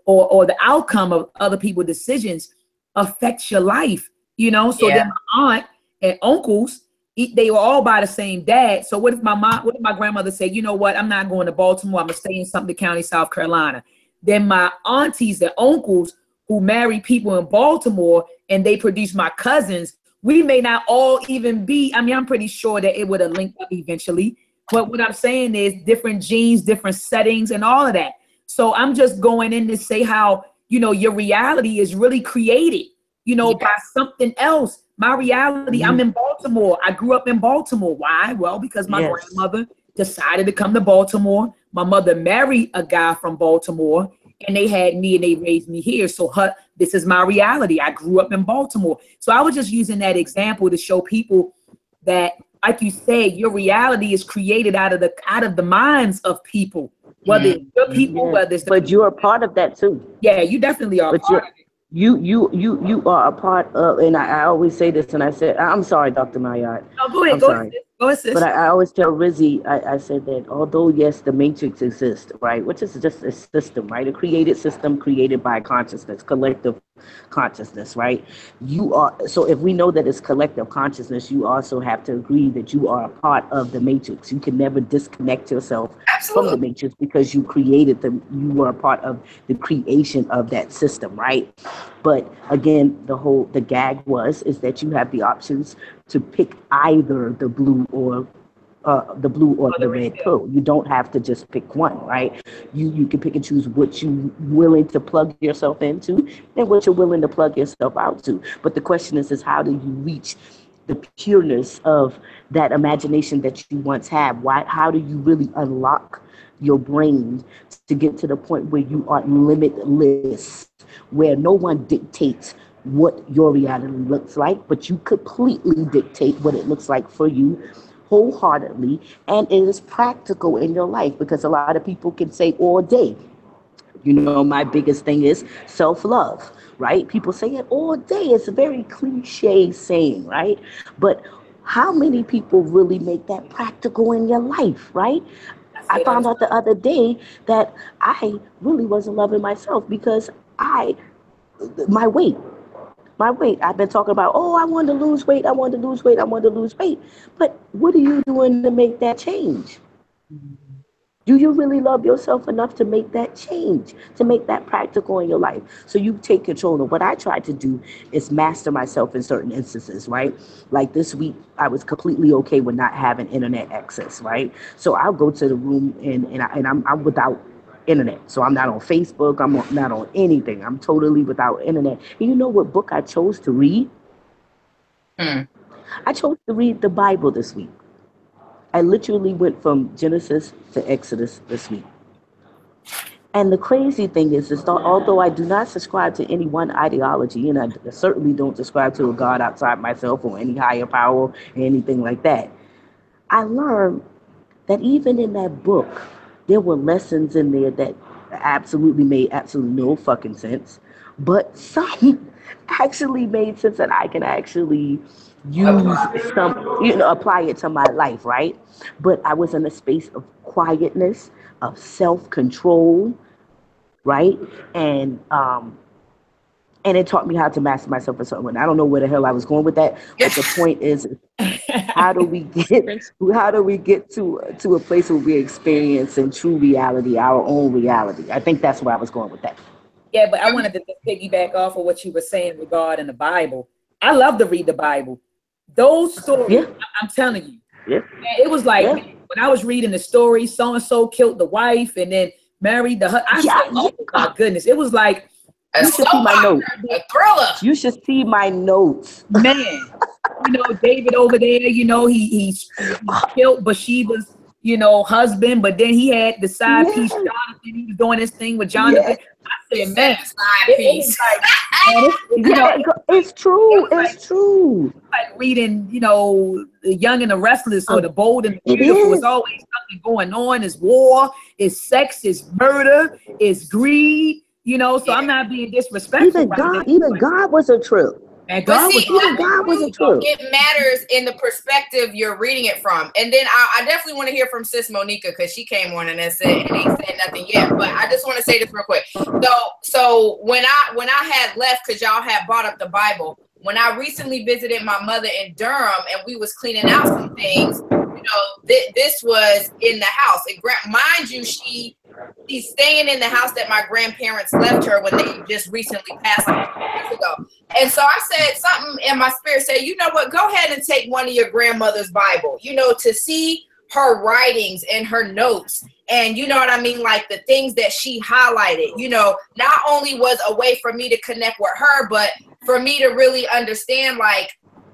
or the outcome of other people's decisions affects your life. So then my aunt and uncles, they were all by the same dad. So what if my grandmother said, you know what, I'm not going to Baltimore, I'm gonna stay in Sumter County, South Carolina. Then my aunties and uncles who marry people in Baltimore and they produce my cousins, we may not all even be, I'm pretty sure that it would have linked up eventually. But what I'm saying is different genes, different settings, and all of that. So I'm just going in to say how, your reality is really created, by something else. My reality, I'm in Baltimore. I grew up in Baltimore. Why? Well, because my grandmother decided to come to Baltimore. My mother married a guy from Baltimore, and they had me and they raised me here. So this is my reality. I grew up in Baltimore. So I was just using that example to show people that, like you said, your reality is created out of the minds of people. Whether it's your people, whether it's but you're a part of that too. Yeah, you definitely are. You are a part of, and I always say this, and I said, I'm sorry, Dr. Mayat. No, go ahead. Go ahead, sis. But I always tell Rizzy, I said that although, yes, the matrix exists, right, which is just a system, right, a created system created by consciousness, collective consciousness, right? So if we know that it's collective consciousness, you also have to agree that you are a part of the matrix. You can never disconnect yourself from the matrix because you created them. You were a part of the creation of that system, right? But again, the gag is that you have the options to pick either the blue or the red pill. You don't have to just pick one, right? You can pick and choose what you're willing to plug yourself into and what you're willing to plug yourself out to. But the question is how do you reach the pureness of that imagination that you once had? How do you really unlock your brain to get to the point where you are limitless, where no one dictates what your reality looks like, but you completely dictate what it looks like for you wholeheartedly, and it is practical in your life, because a lot of people can say all day, my biggest thing is self-love, right? People say it all day. It's a very cliche saying, right? But how many people really make that practical in your life, right? I found out the other day that I really wasn't loving myself because my weight. I've been talking about, I want to lose weight. But what are you doing to make that change? Do you really love yourself enough to make that change, to make that practical in your life? So you take control. And what I try to do is master myself in certain instances, right? Like this week, I was completely okay with not having internet access, right? So I'll go to the room and I'm without internet. So I'm not on Facebook. I'm not on anything. I'm totally without internet. And you know what book I chose to read? I chose to read the Bible this week. I literally went from Genesis to Exodus this week. And the crazy thing is that although I do not subscribe to any one ideology, and I certainly don't subscribe to a God outside myself or any higher power or anything like that, I learned that even in that book, there were lessons in there that absolutely made absolutely no fucking sense, but some actually made sense that I can actually use some, apply it to my life, right? But I was in a space of quietness, of self-control, right? And and it taught me how to master myself for something. I don't know where the hell I was going with that, but the point is, how do we get to a place where we're experiencing true reality, our own reality? I think that's where I was going with that. Yeah, but I wanted to just piggyback off of what you were saying regarding the Bible. I love to read the Bible. Those stories, Yeah, I'm telling you, yeah, it was like, yeah, man, when I was reading the story, so and so killed the wife and then married the husband. I yeah, said, oh my goodness, it was like, A you should soap see my opera, notes. a thriller. You should see my notes. man, David over there, he killed Bathsheba's, husband, but then he had the side piece, Yes, Jonathan. He was doing this thing with Jonathan. yes, I He said, said man, the side it was piece. like, man, yeah. It's it true. was It's true. like reading, The Young and the Restless or The Um, Bold and the it Beautiful. It's is. always something going on. It's war, it's sex, it's murder, it's greed. So I'm Yeah. not being disrespectful right now, Even but God was a trip. man, But God see, was Even all God was a right. trip. it matters in the perspective you're reading it from. And then I definitely want to hear from Sis Monica, because she came on and ain't said nothing yet. But I just want to say this real quick. So when I had left, because y'all had brought up the Bible, when I recently visited my mother in Durham and we was cleaning out some things, this was in the house. And mind you, she's staying in the house that my grandparents left her when they just recently passed, like 2 years ago. And so I said something in my spirit, said, you know what, go ahead and take one of your grandmother's Bible, to see her writings and her notes. And you know what I mean? Like the things that she highlighted, not only was a way for me to connect with her, but for me to really understand, like,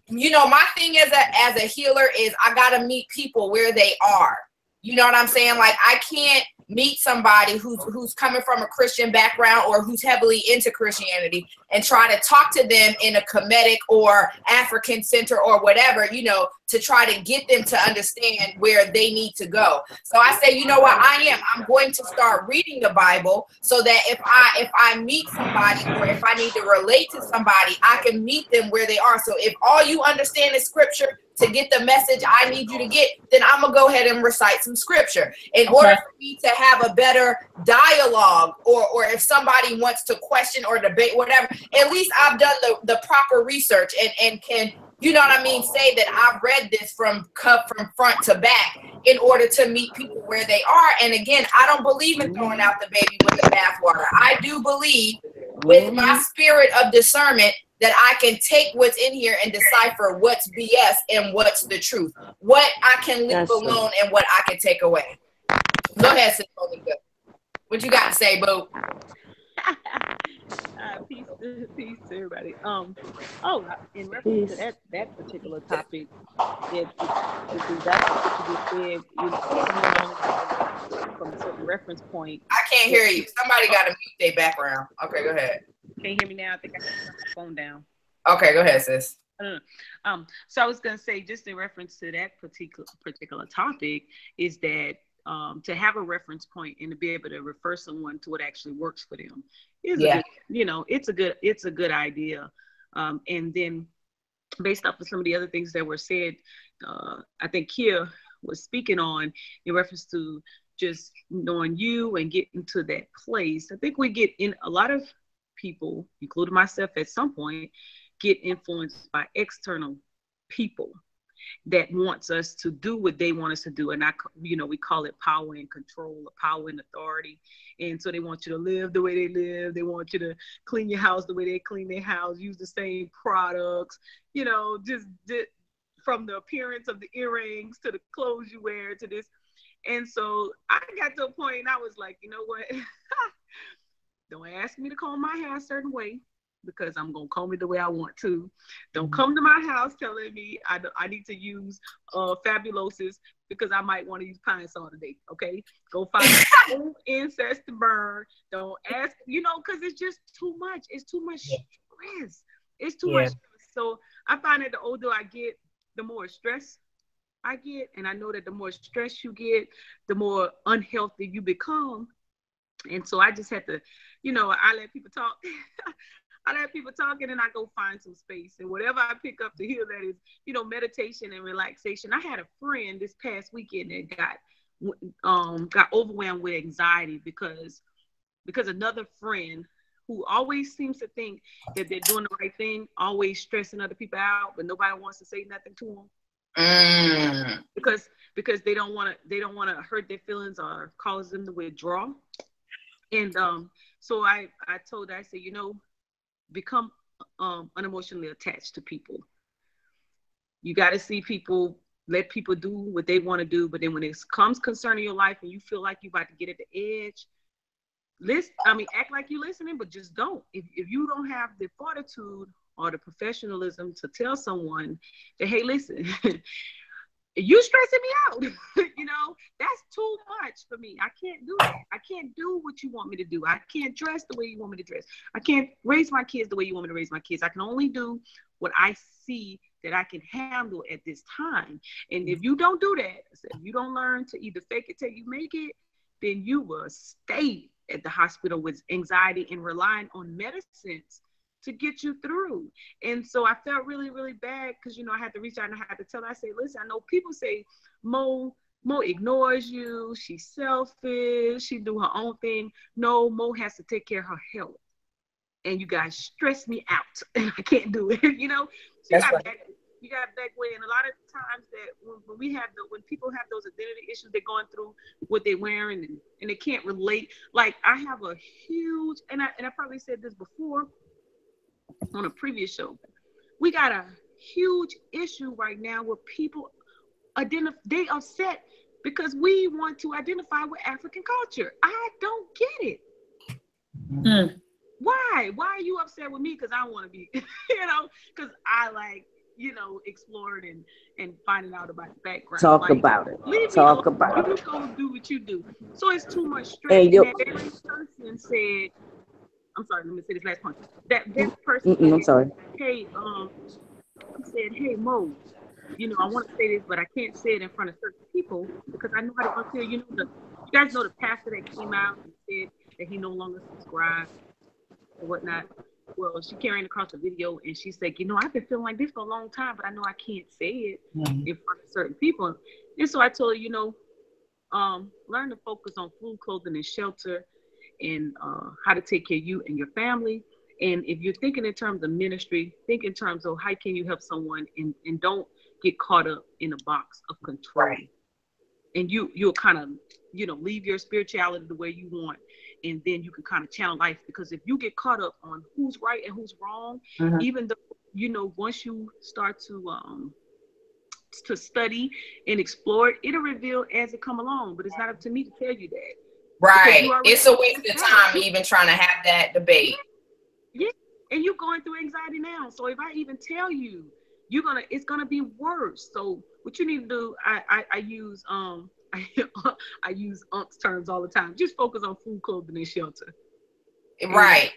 my thing as a healer is I got to meet people where they are. You know what I'm saying? Like, I can't meet somebody who's coming from a Christian background or who's heavily into Christianity and try to talk to them in a Kemetic or African center or whatever, to try to get them to understand where they need to go. So I say, you know what, I'm going to start reading the Bible so that if I meet somebody or if I need to relate to somebody, I can meet them where they are. So if all you understand is scripture to get the message I need you to get, then I'm gonna go ahead and recite some scripture in order for me to have a better dialogue, or if somebody wants to question or debate, whatever, at least I've done the proper research and can, you know what I mean, say that I've read this from front to back in order to meet people where they are. And again, I don't believe in throwing out the baby with the bathwater. I do believe with my spirit of discernment that I can take what's in here and decipher what's BS and what's the truth, what I can leave alone and what I can take away. Go ahead, Sis Monica. What you got to say, boo? Peace to everybody. In reference to that particular topic, it's exactly what you just said. From a certain reference point. I can't hear you. Somebody got to mute their background. Okay, go ahead. Can you hear me now? I think I can turn my phone down. Okay, go ahead, sis. So I was gonna say, just in reference to that particular topic, is that to have a reference point and to be able to refer someone to what actually works for them is a good, it's a good idea. And then based off of some of the other things that were said, I think Kia was speaking on in reference to just knowing you and getting to that place. I think we get in a lot of people, including myself at some point, get influenced by external people that wants us to do what they want us to do. And we call it power and control, or power and authority. And so they want you to live the way they live. They want you to clean your house the way they clean their house, use the same products, just from the appearance of the earrings to the clothes you wear to this. And so I got to a point and I was like, you know what? Don't ask me to comb my hair a certain way, because I'm going to comb it the way I want to. Don't come to my house telling me I need to use Fabulosis because I might want to use Pine Sol today, okay? Go find old incense to burn. Don't ask, because it's just too much. It's too much stress. It's too much stress. So I find that the older I get, the more stress I get. And I know that the more stress you get, the more unhealthy you become. And so I just had to, you know, I let people talk. I let people talk, and then I go find some space. And whatever I pick up to hear that is, you know, meditation and relaxation. I had a friend this past weekend that got overwhelmed with anxiety because another friend who always seems to think that they're doing the right thing, always stressing other people out, but nobody wants to say nothing to them. Because they don't want to hurt their feelings or cause them to withdraw. And so I told her, I said, you know, become unemotionally attached to people. You got to see people, let people do what they want to do, but then when it comes concerning your life and you feel like you're about to get at the edge, act like you're listening, but just don't. If you don't have the fortitude or the professionalism to tell someone that, hey, listen, you stressing me out, you know, that's too much for me. I can't do that. I can't do what you want me to do. I can't dress the way you want me to dress. I can't raise my kids the way you want me to raise my kids. I can only do what I see that I can handle at this time. And if you don't do that, if you don't learn to either fake it till you make it, then you will stay at the hospital with anxiety and relying on medicines to get you through. And so I felt really, really bad because, you know, I had to reach out and I had to tell her, I say, listen, I know people say Mo ignores you. She's selfish. She do her own thing. No, Mo has to take care of her health. And you guys stress me out and I can't do it. You know, you got back way. And a lot of times that when people have those identity issues, they're going through what they're wearing and they can't relate. Like I have a huge, and I probably said this before on a previous show, we got a huge issue right now where people they upset because we want to identify with African culture. I don't get it. Why are you upset with me? Because I want to be, you know, because I like, you know, explored and finding out about the background. Talk about it. You go do what you do. So it's too much stress. And that very person said, I'm sorry, let me say this last point. That person said, I'm sorry. Hey, said, hey, Mo, you know, I want to say this, but I can't say it in front of certain people because I know how to tell you. You guys know the pastor that came out and said that he no longer subscribes or whatnot. Well, she carrying across the video and she said, you know, I've been feeling like this for a long time, but I know I can't say it in front of certain people. And so I told her, you know, learn to focus on food, clothing, and shelter, and how to take care of you and your family. And if you're thinking in terms of ministry, think in terms of how can you help someone, and don't get caught up in a box of control. Right. And you'll kind of, you know, leave your spirituality the way you want, and then you can kind of channel life. Because if you get caught up on who's right and who's wrong, even though, you know, once you start to study and explore it, it'll reveal as it come along. But it's not up to me to tell you that. Right. It's a waste of time even trying to have that debate. Yeah. And you're going through anxiety now. So if I even tell you, it's gonna be worse. So what you need to do, I use I use UNC's terms all the time. Just focus on food, clothing, and shelter. Right.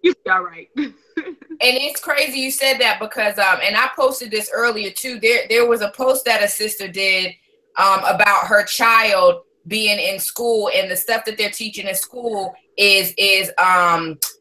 You'll be all right. And it's crazy you said that because and I posted this earlier too. There was a post that a sister did about her child being in school, and the stuff that they're teaching in school is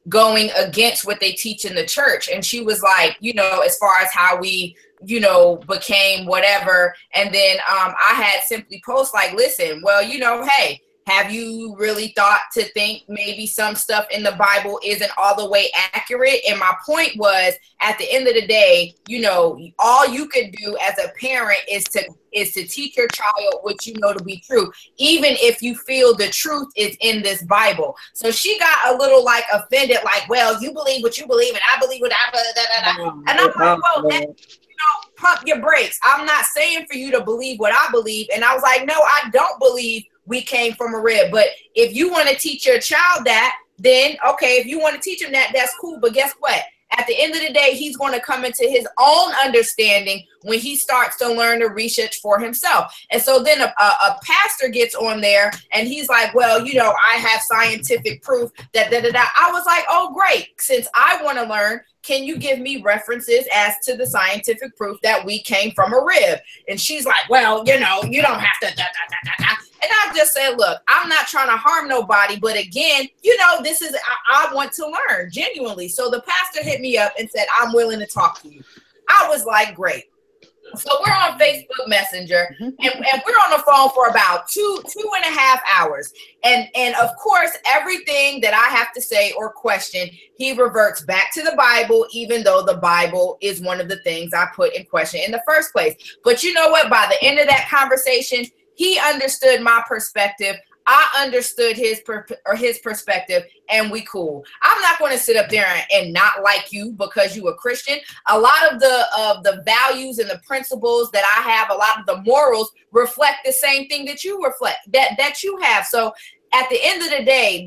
going against what they teach in the church. And she was like, you know, as far as how we, you know, became whatever. And then I had simply post like, listen, well, you know, hey, have you really thought to think maybe some stuff in the Bible isn't all the way accurate? And my point was, at the end of the day, you know, all you could do as a parent is to teach your child what you know to be true, even if you feel the truth is in this Bible. So she got a little like offended, like, well, you believe what you believe, and I believe what I believe. And I'm like, well, that, you know, pump your brakes. I'm not saying for you to believe what I believe. And I was like, no, I don't believe we came from a rib. But if you want to teach your child that, then okay, if you want to teach him that, that's cool. But guess what? At the end of the day, he's going to come into his own understanding when he starts to learn to research for himself. And so then a pastor gets on there and he's like, well, you know, I have scientific proof that I was like, oh, great. Since I want to learn, can you give me references as to the scientific proof that we came from a rib? And she's like, well, you know, you don't have to, And I just said, look, I'm not trying to harm nobody. But again, you know, this is, I want to learn genuinely. So the pastor hit me up and said, I'm willing to talk to you. I was like, great. So we're on Facebook Messenger, and we're on the phone for about two and a half hours. And of course, everything that I have to say or question, he reverts back to the Bible, even though the Bible is one of the things I put in question in the first place. But you know what? By the end of that conversation, he understood my perspective. I understood his perspective, and we cool. I'm not going to sit up there and not like you because you a Christian. A lot of the values and the principles that I have, a lot of the morals reflect the same thing that you reflect, that you have. So at the end of the day,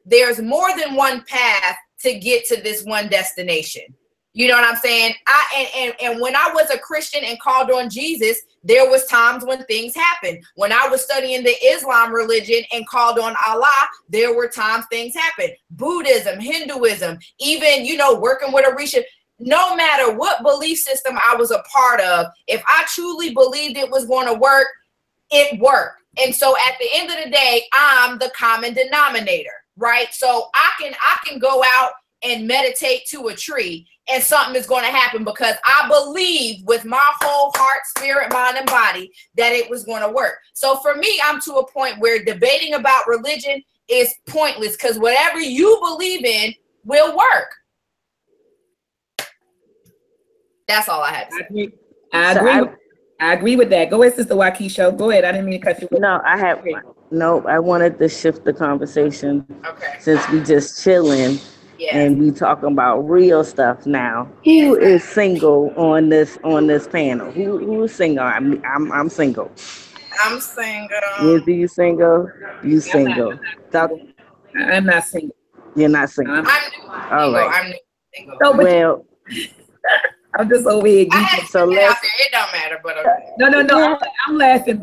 there's more than one path to get to this one destination. You know what I'm saying? And when I was a Christian and called on Jesus, there was times when things happened. When I was studying the Islam religion and called on Allah, there were times things happened. Buddhism, Hinduism, even, you know, working with Orisha. No matter what belief system I was a part of, if I truly believed it was going to work, it worked. And so at the end of the day, I'm the common denominator, right? So I can go out and meditate to a tree, and something is going to happen because I believe with my whole heart, spirit, mind, and body that it was going to work. So for me, I'm to a point where debating about religion is pointless because whatever you believe in will work. That's all I had to say. I agree with that. Go ahead, Sister Waukesha. Go ahead. I didn't mean to cut you off. I wanted to shift the conversation. Okay. Since we just chilling. Yeah. And we talking about real stuff now. Who is single on this panel? Who is single? I'm single. I'm single. Is you single? You single? I'm not single. You're not single. All right. I'm single. So, well, I'm just over here. So it don't matter, but okay. No. I'm laughing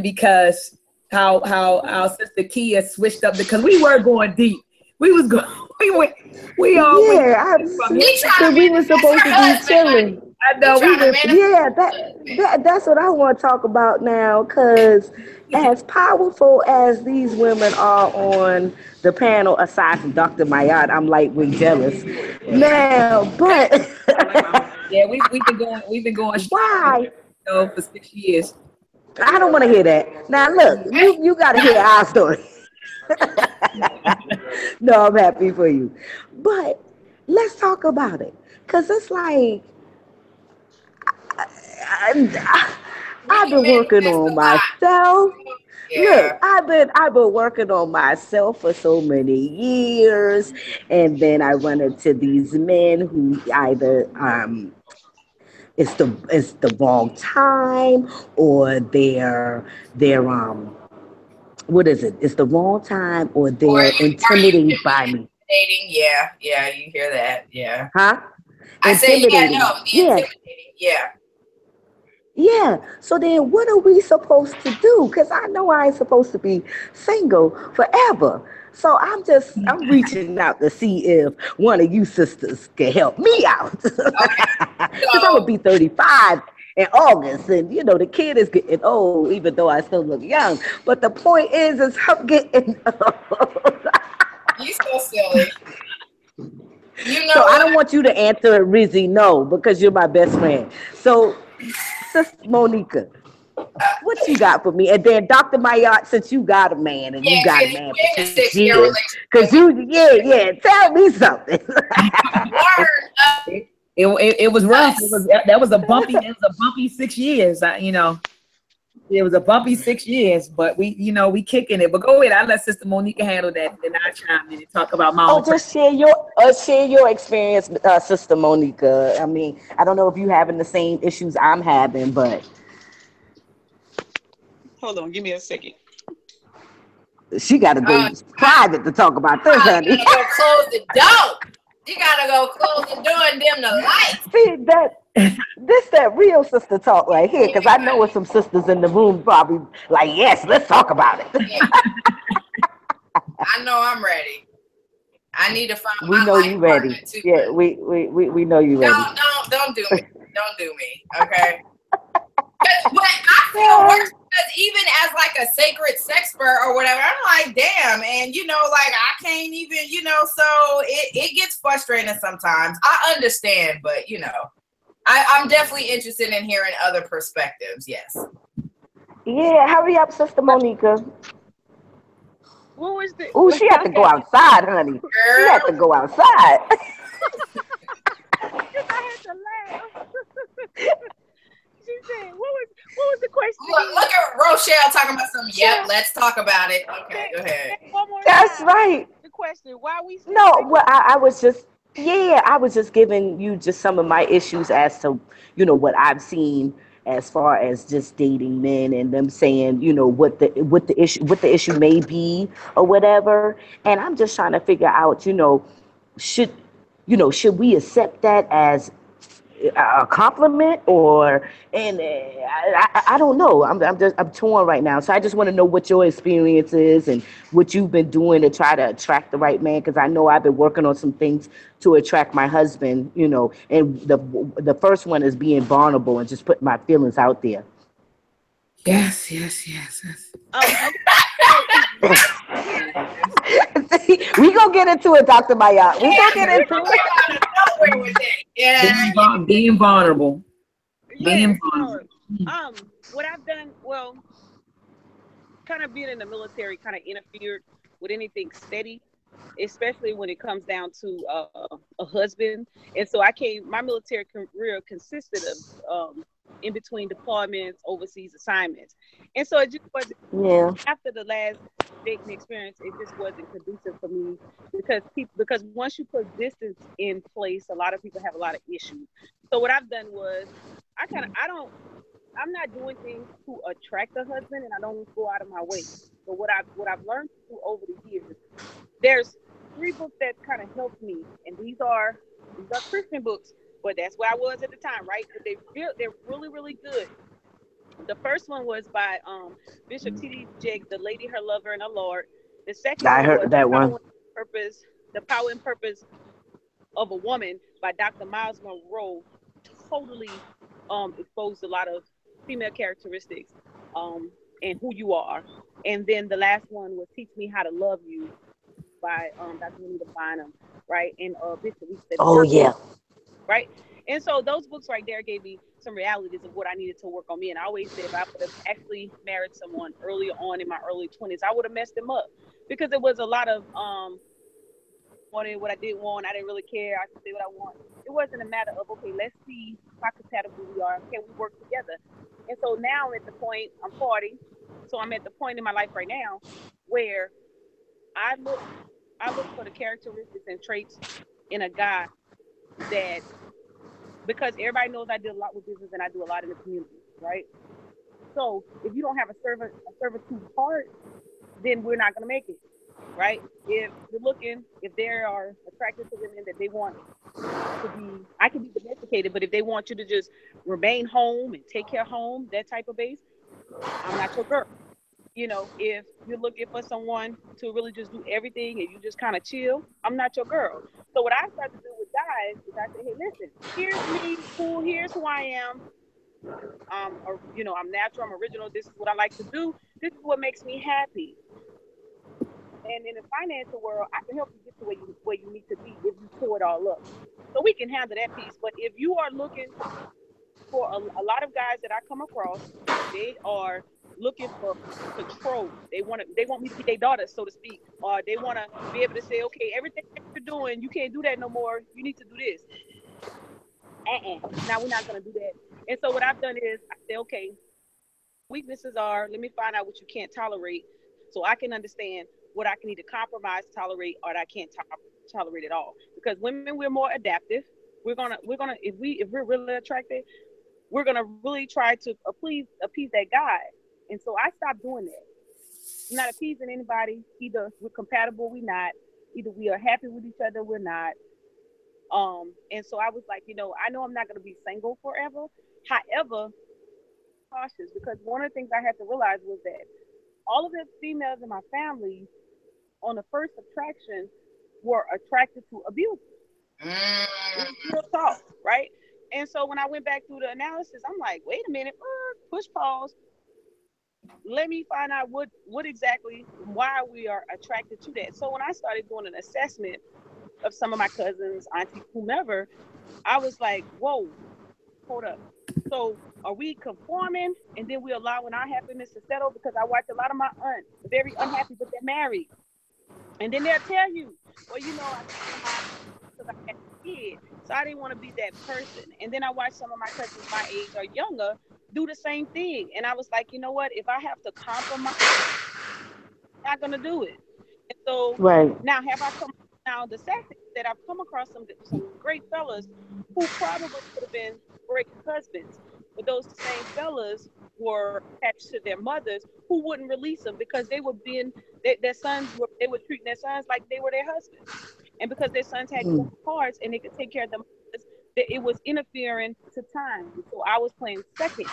because how our sister Kia switched up because we were going deep. We were supposed to be chilling. I know. That's what I want to talk about now. Because as powerful as these women are on the panel, aside from Dr. Mayat, I'm lightweight jealous. Now, but yeah, we've been going. Why? For 6 years. I don't want to hear that. Now, look, you got to hear our story. No, I'm happy for you. But let's talk about it. Because it's like, I've been working on myself. Yeah. Look, I've been working on myself for so many years. And then I run into these men who either it's the wrong time or they're what is it? It's the wrong time or they're intimidated by me. Yeah, you hear that. Yeah. Huh? I said, intimidating. Yeah. So then what are we supposed to do? Because I know I ain't supposed to be single forever. So I'm reaching out to see if one of you sisters can help me out. Because I'm going to be 35 in August, and you know the kid is getting old, even though I still look young. But the point is I'm getting old. You so silly. You know. So I don't want you to answer Rizzy no because you're my best friend. So, Sister Monica, what you got for me? And then Dr. Mayat, since you got a man and you got a man for 6 years, because tell me something. It was rough. That was a bumpy 6 years. It was a bumpy 6 years, but we kicking it. But go ahead. I'll let Sister Monica handle that, and then I'll chime in and talk about my own. Just share your experience, Sister Monica. I mean, I don't know if you having the same issues I'm having, but hold on, give me a second. She got to go private to talk about this, honey. Go close the door. You gotta go close the door and dim the lights. See that real sister talk right here, because I know with some sisters in the room probably like, yes, let's talk about it. I know I'm ready. I I need to find we my know life you ready. partner too. Yeah, we know you ready. Don't do me. Don't do me. Okay. But I feel worse because even as like a sacred sexpert or whatever, I'm like, damn, and like I can't even, so it gets frustrating sometimes. I understand, but I'm definitely interested in hearing other perspectives. Yes. Yeah, hurry up, Sister Monica. What was the? Oh, she had to go outside, honey. Girl. She had to go outside. Because I had to laugh. She said, "What was the question?" Look at Rochelle talking about some. Yep, let's talk about it. Okay, go ahead. One more That's time. right. The question: why we? No, well, I was just giving you just some of my issues as to what I've seen as far as just dating men and them saying what the issue may be or whatever, and I'm just trying to figure out should should we accept that as a compliment or I don't know. I'm torn right now. So I just want to know what your experience is and what you've been doing to try to attract the right man, because I know I've been working on some things to attract my husband, and the first one is being vulnerable and just putting my feelings out there. Yes. We gonna get into it, Dr. Maya. We gonna get into it. Nowhere with it. Yeah. Being vulnerable. Yeah. What I've done, well, kind of being in the military, kind of interfered with anything steady, especially when it comes down to a husband. And so my military career consisted of in between deployments, overseas assignments. And so it just wasn't, after the last dating experience, it just wasn't conducive for me because once you put distance in place, a lot of people have a lot of issues. So what I've done was I'm not doing things to attract a husband, and I don't go out of my way. But what I've learned to do over the years, there's 3 books that kind of helped me, and these are Christian books, but that's where I was at the time, right? But they're really, really good. The first one was by Bishop T.D. Jakes, The Lady, Her Lover, and the Lord. The second I one heard was that one. The Power and Purpose of a Woman by Dr. Miles Monroe. Totally exposed a lot of female characteristics and who you are. And then the last one was Teach Me How to Love You by Dr. Anita Bynum, right? And Bishop Lisa. Oh yeah. Right. And so those books right there gave me some realities of what I needed to work on me. And I always said if I would have actually married someone earlier on in my early 20s, I would have messed them up because it was a lot of wanted what I didn't want. I didn't really care. I could say what I want. It wasn't a matter of, okay, let's see how compatible we are. Can we work together? And so now I'm at the point, I'm 40. So I'm at the point in my life right now where I look for the characteristics and traits in a guy that, because everybody knows I did a lot with business and I do a lot in the community, right? So if you don't have a servitude heart, then we're not going to make it, right? If they are attracted to women that they want to be, I can be domesticated, but if they want you to just remain home and take care of home, that type of base, I'm not your girl. If you're looking for someone to really just do everything and you just kind of chill, I'm not your girl. So what I started to do with guys is I said, hey, listen, here's me, cool, here's who I am. I'm natural, I'm original, this is what I like to do, this is what makes me happy. And in the financial world, I can help you get to where you need to be if you pull it all up. So we can handle that piece. But if you are looking for a lot of guys that I come across, they are looking for control. They want me to be their daughter, so to speak, or they want to be able to say, okay, everything that you're doing, you can't do that no more. You need to do this. Now we're not going to do that. And so what I've done is I say, okay, weaknesses are, let me find out what you can't tolerate so I can understand what I can need to compromise, tolerate, or that I can't tolerate at all. Because women, we're more adaptive. We're gonna if we're really attracted, we're gonna really try to appease that guy. And so I stopped doing that. I'm not appeasing anybody. Either we're compatible, we're not. Either we are happy with each other, we're not. And so I was like, I know I'm not gonna be single forever. However, cautious, because one of the things I had to realize was that all of the females in my family, on the first attraction, were attracted to abuse. It's real talk, right? And so when I went back through the analysis, I'm like, wait a minute, push pause. Let me find out what exactly, why we are attracted to that. So when I started doing an assessment of some of my cousins, aunties, whomever, I was like, whoa, hold up. So are we conforming and then we allowing our happiness to settle? Because I watch a lot of my aunts, very unhappy, but they're married. And then they'll tell you, well, you know, I because I had a kid, so I didn't want to be that person. And then I watched some of my cousins my age or younger do the same thing. And I was like, you know what? If I have to compromise, I'm not gonna do it. And so now the sad thing is that I've come across some great fellas who probably could have been great husbands, but those same fellas were attached to their mothers who wouldn't release them because they were their sons they were treating their sons like they were their husbands. And because their sons had good hearts and they could take care of them, it was interfering to time. So I was playing second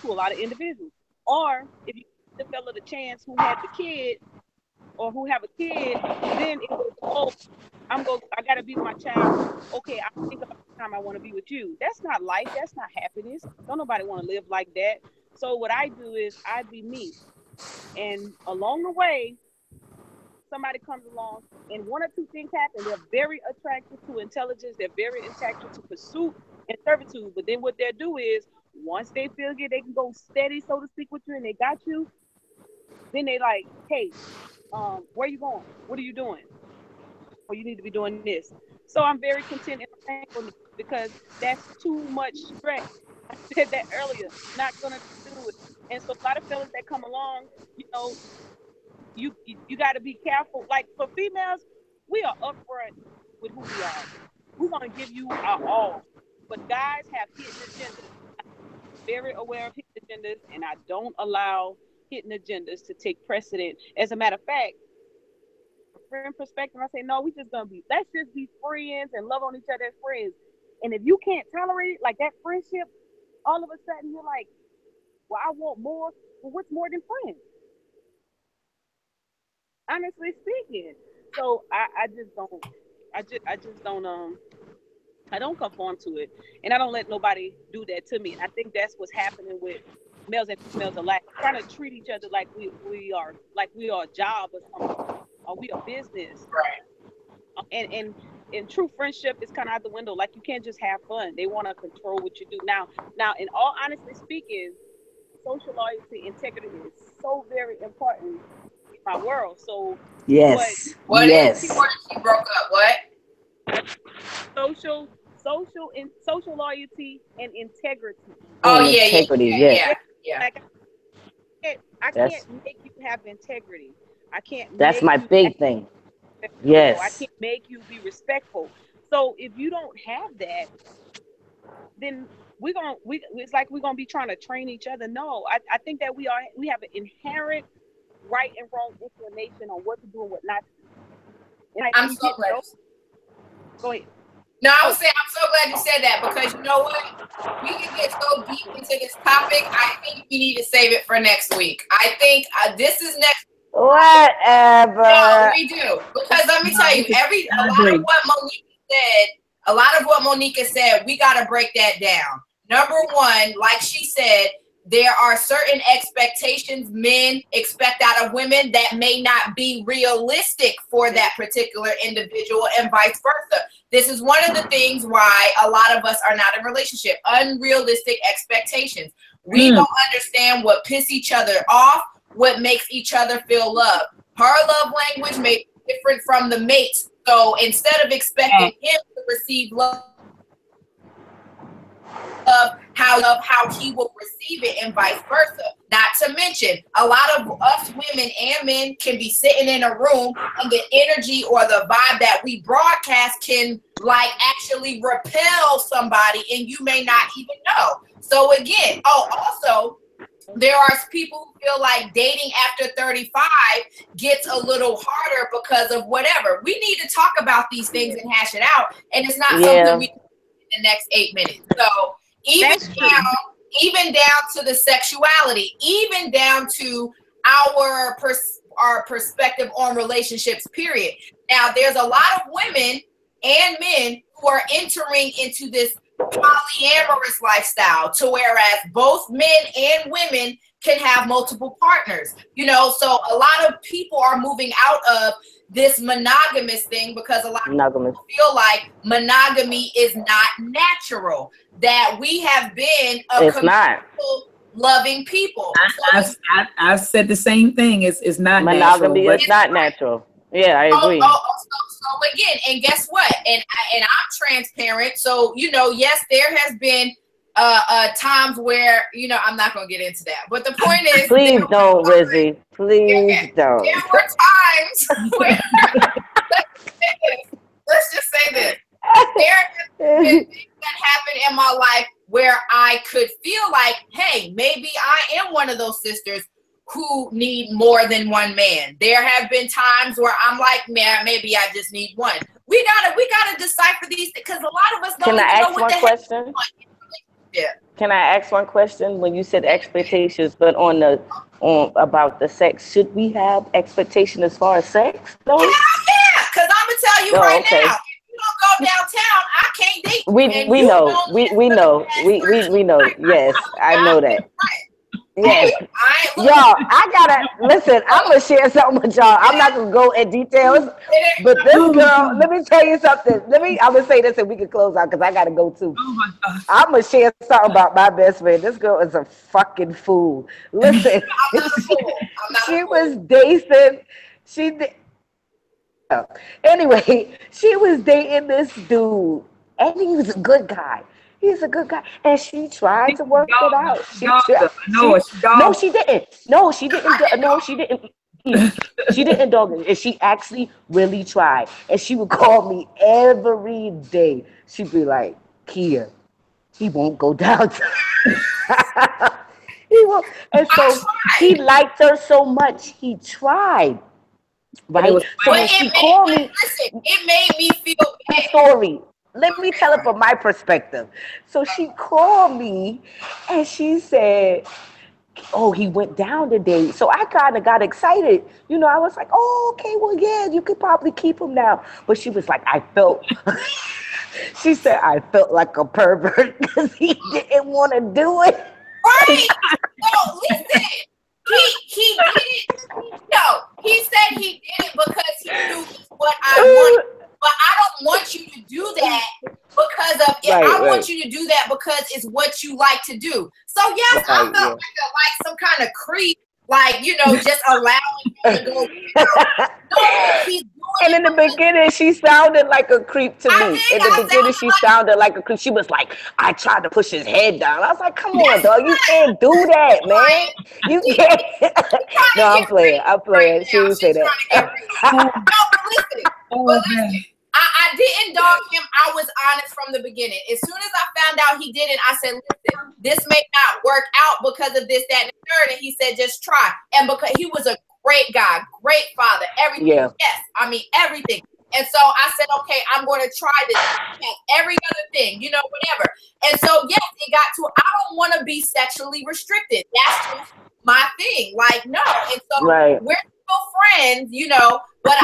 to a lot of individuals. Or if you give the fella the chance who had the kid or who have a kid, then it was, I gotta be with my child. Okay, I think about the time I want to be with you. That's not life. That's not happiness. Don't nobody want to live like that. So what I do is I be me. And along the way, somebody comes along and one or two things happen. They're very attracted to intelligence. They're very attracted to pursuit and servitude. But then what they'll do is once they feel good, they can go steady, so to speak, with you and they got you. Then they like, hey, where are you going? What are you doing? Or you need to be doing this. So I'm very content and thankful because that's too much stress. I said that earlier, not gonna do it. And so a lot of fellas that come along, you know, you got to be careful. Like for females, we are upfront with who we are. We're gonna give you our all. But guys have hidden agendas. I'm very aware of hidden agendas, and I don't allow hidden agendas to take precedent. As a matter of fact, from a friend perspective, I say no. Let's just be friends and love on each other as friends. And if you can't tolerate it, like that friendship, all of a sudden you're like, well, I want more. Well, what's more than friends? Honestly speaking. So I don't conform to it, and I don't let nobody do that to me. And I think that's what's happening with males and females alike, trying to treat each other like we are a job or something, or we are business. Right. And true friendship is kind of out the window. Like you can't just have fun. They want to control what you do. Now, in all honesty speaking, social loyalty, integrity is so very important in my world. So yes, what yes. Is she broke up? What? Social loyalty and integrity. Oh yeah, integrity, yeah. Like I can't make you have integrity. I can't. That's my big thing. Yes. I can't make you be respectful. So if you don't have that, then it's like we're gonna be trying to train each other. No, I think that we have an inherent right and wrong inclination on what to do and what not to do. And I'm so glad. Go ahead. No, I was saying I'm so glad you said that because you know what? We can get so deep into this topic. I think we need to save it for next week. I think this is next. Whatever. No, we do because let me tell you, a lot of what Monica said, we got to break that down. Number one, like she said, there are certain expectations men expect out of women that may not be realistic for that particular individual and vice versa. This is one of the things why a lot of us are not in a relationship. Unrealistic expectations. We don't understand what piss each other off, what makes each other feel loved. Her love language may be different from the mate's. So instead of expecting him to receive love, how he will receive it and vice versa. Not to mention, a lot of us women and men can be sitting in a room and the energy or the vibe that we broadcast can like actually repel somebody and you may not even know. So again, also, there are people who feel like dating after 35 gets a little harder because of whatever. We need to talk about these things and hash it out. And it's not something we can do in the next 8 minutes. So even down to the sexuality, even down to our our perspective on relationships, period. Now, there's a lot of women and men who are entering into this polyamorous lifestyle, to whereas both men and women can have multiple partners, you know. So a lot of people are moving out of this monogamous thing because a lot of people feel like monogamy is not natural, that we have been loving people. I've said the same thing. It's not monogamy natural. It's not natural. Yeah, I agree. So again, and guess what? And I'm transparent. So, you know, yes, there has been times where, you know, I'm not going to get into that. But the point is, please don't, Rizzy. Please don't. There were times where, let's just say this. There have been things that happened in my life where I could feel like, hey, maybe I am one of those sisters who need more than one man. There have been times where I'm like, man, maybe I just need one. We gotta decipher these, because a lot of us don't know what the heck. Yeah. Can I ask one question? When you said expectations, but on about the sex, should we have expectation as far as sex? No? Yeah, because I'm gonna tell you now, if you don't go downtown, I can't date you. We know. We know. Yes, I know that. Yes. Y'all, I gotta listen. I'm gonna share something with y'all. I'm not gonna go in details, but this girl, let me tell you something. I'm gonna say this and we can close out because I gotta go too. Oh my God. I'm gonna share something about my best friend. This girl is a fucking fool. Listen, she was dating. Anyway, she was dating this dude, and he was a good guy. He's a good guy, and she tried to work it out. No, she didn't. No, she didn't. She didn't dog it, and she actually really tried. And she would call me every day. She'd be like, "Kia, he won't go down." He won't. And so he liked her so much, he tried. Right? So when she called me, listen, it made me feel bad. Story. Let me tell it from my perspective. So she called me and she said, oh, he went down today. So I kind of got excited. You know, I was like, oh, okay, well, yeah, you could probably keep him now. But she was like, she said, I felt like a pervert because he didn't want to do it. Right. No, listen. He did it. No, he said he did it because he knew what I wanted. But I don't want you to do that because of it. I want you to do that because it's what you like to do. So yes, I felt like some kind of creep, like, you know, just allowing him to go. No, he's doing and in the beginning, she sounded like a creep to me. In the beginning, she sounded like a creep. She was like, I tried to push his head down. I was like, come on, dog. You can't do that, man. You can't. No, I'm playing. She didn't say that. No, but listen. I didn't dog him. I was honest from the beginning. As soon as I found out he did it, I said, listen, this may not work out because of this, that, and the third. And he said, just try. And because he was a great guy, great father, everything. Yeah. Yes, I mean, everything. And so I said, okay, I'm going to try this. Every other thing, you know, whatever. And so, yes, it got to, I don't want to be sexually restricted. That's just my thing. Like, no. And so we're still friends, you know, but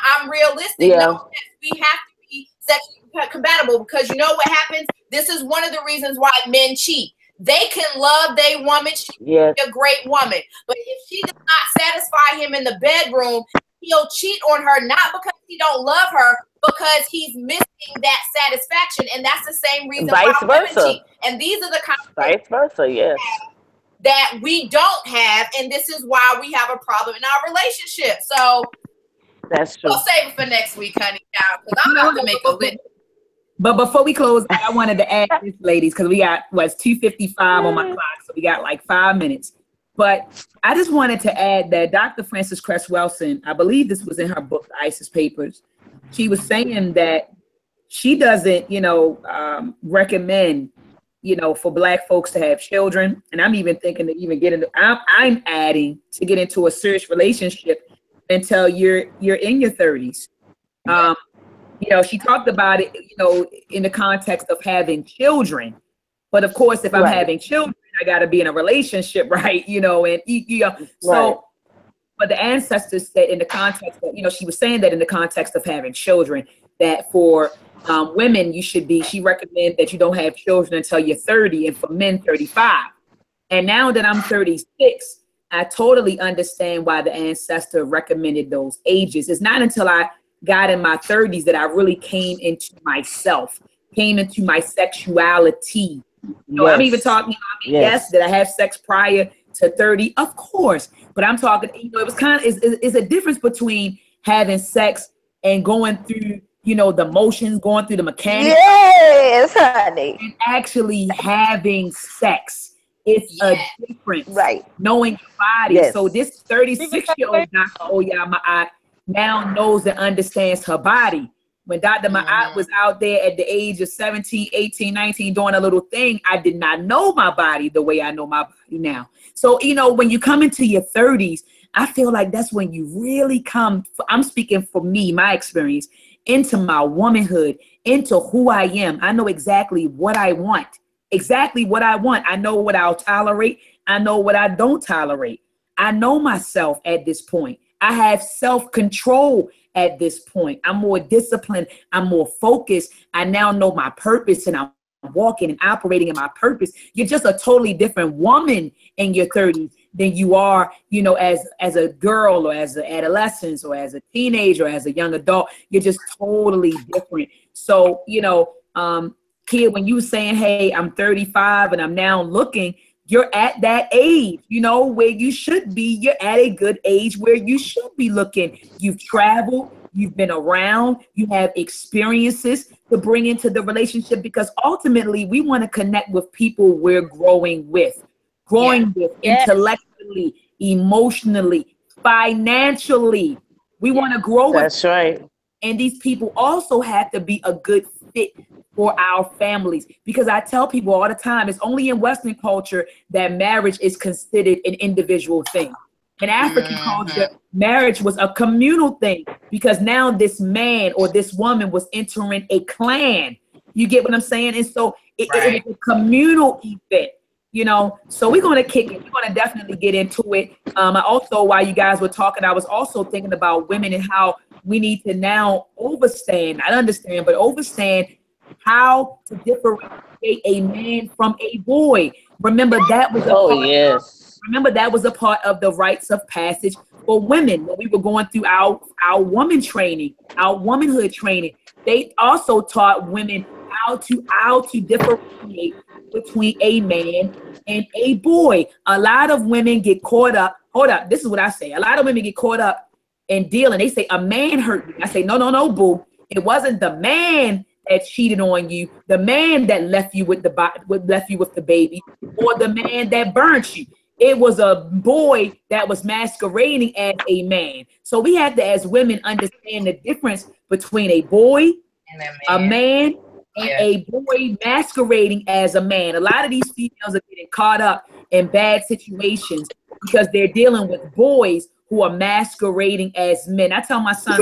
I'm realistic. Yeah. No, we have to be sexually compatible because you know what happens? This is one of the reasons why men cheat. They can love their woman. She can be a great woman. But if she does not satisfy him in the bedroom, he'll cheat on her, not because he don't love her, because he's missing that satisfaction. And that's the same reason why women cheat. And these are the kind of vice versa, yes. That we don't have, and this is why we have a problem in our relationship. So that's true. We'll save it for next week, honey, because I'm about to make a list. But before we close, I wanted to add this, ladies, because we got, it's 2:55 on my clock, so we got like 5 minutes. But I just wanted to add that Dr. Frances Cress Welsing, I believe this was in her book, The ISIS Papers, she was saying that she doesn't, you know, recommend, you know, for Black folks to have children. And I'm even thinking to even get into, I'm adding to get into a serious relationship until you're in your 30s. You know, she talked about it, you know, in the context of having children. But of course, if I'm having children, I got to be in a relationship, right? You know, and you know, so but the ancestors said in the context that, you know, she was saying that in the context of having children, that for women, she recommended that you don't have children until you're 30, and for men, 35. And now that I'm 36, I totally understand why the ancestor recommended those ages. It's not until I got in my 30s that I really came into myself, came into my sexuality. So I'm even talking, yes, did I have sex prior to 30? Of course. But I'm talking, you know, it was kind of, is a difference between having sex and going through, you know, the motions, going through the mechanics. Yes, honey. And actually having sex. It's a difference. Right. Knowing your body. Yes. So this 36-year-old Dr. Oya Ma'at now knows and understands her body. When Dr. Ma'at was out there at the age of 17, 18, 19 doing a little thing, I did not know my body the way I know my body now. So, you know, when you come into your 30s, I feel like that's when you really come, I'm speaking for me, my experience, into my womanhood, into who I am. I know exactly what I want. Exactly what I want. I know what I'll tolerate. I know what I don't tolerate. I know myself at this point. I have self-control at this point. I'm more disciplined. I'm more focused. I now know my purpose, and I'm walking and operating in my purpose. You're just a totally different woman in your 30s than you are, you know, as a girl or as an adolescent or as a teenager or as a young adult. You're just totally different. So, you know, kid, when you were saying, hey, I'm 35 and I'm now looking, you're at that age, you know, where you should be. You're at a good age where you should be looking. You've traveled, you've been around, you have experiences to bring into the relationship, because ultimately we want to connect with people we're growing with intellectually, emotionally, financially. We want to grow with. That's right. And these people also have to be a good fit for our families, because I tell people all the time, it's only in Western culture that marriage is considered an individual thing. In African culture, marriage was a communal thing, because now this man or this woman was entering a clan. You get what I'm saying? And so it is a communal event, you know. So we're going to kick it. We're going to definitely get into it. I also, while you guys were talking, I was also thinking about women and how we need to now overstand how to differentiate a man from a boy. Remember that was a part of the rites of passage for women when we were going through our woman training, our womanhood training. They also taught women how to differentiate between a man and a boy. A lot of women get caught up. Hold up, this is what I say. A lot of women get caught up in dealing. They say a man hurt me. I say no, boo. It wasn't the man that cheated on you, the man that left you with the baby, or the man that burnt you. It was a boy that was masquerading as a man. So we have to, as women, understand the difference between a boy, a man, and a boy masquerading as a man. A lot of these females are getting caught up in bad situations because they're dealing with boys who are masquerading as men. I tell my sons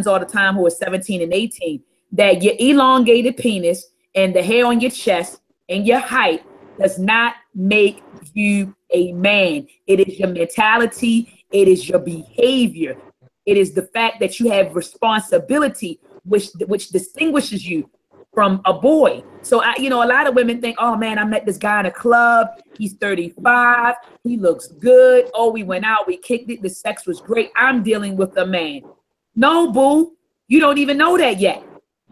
all the time, who are 17 and 18, that your elongated penis and the hair on your chest and your height does not make you a man. It is your mentality. It is your behavior. It is the fact that you have responsibility, which distinguishes you from a boy. So a lot of women think, oh man, I met this guy in a club. He's 35. He looks good. Oh, we went out, we kicked it. The sex was great. I'm dealing with a man. No, boo. You don't even know that yet.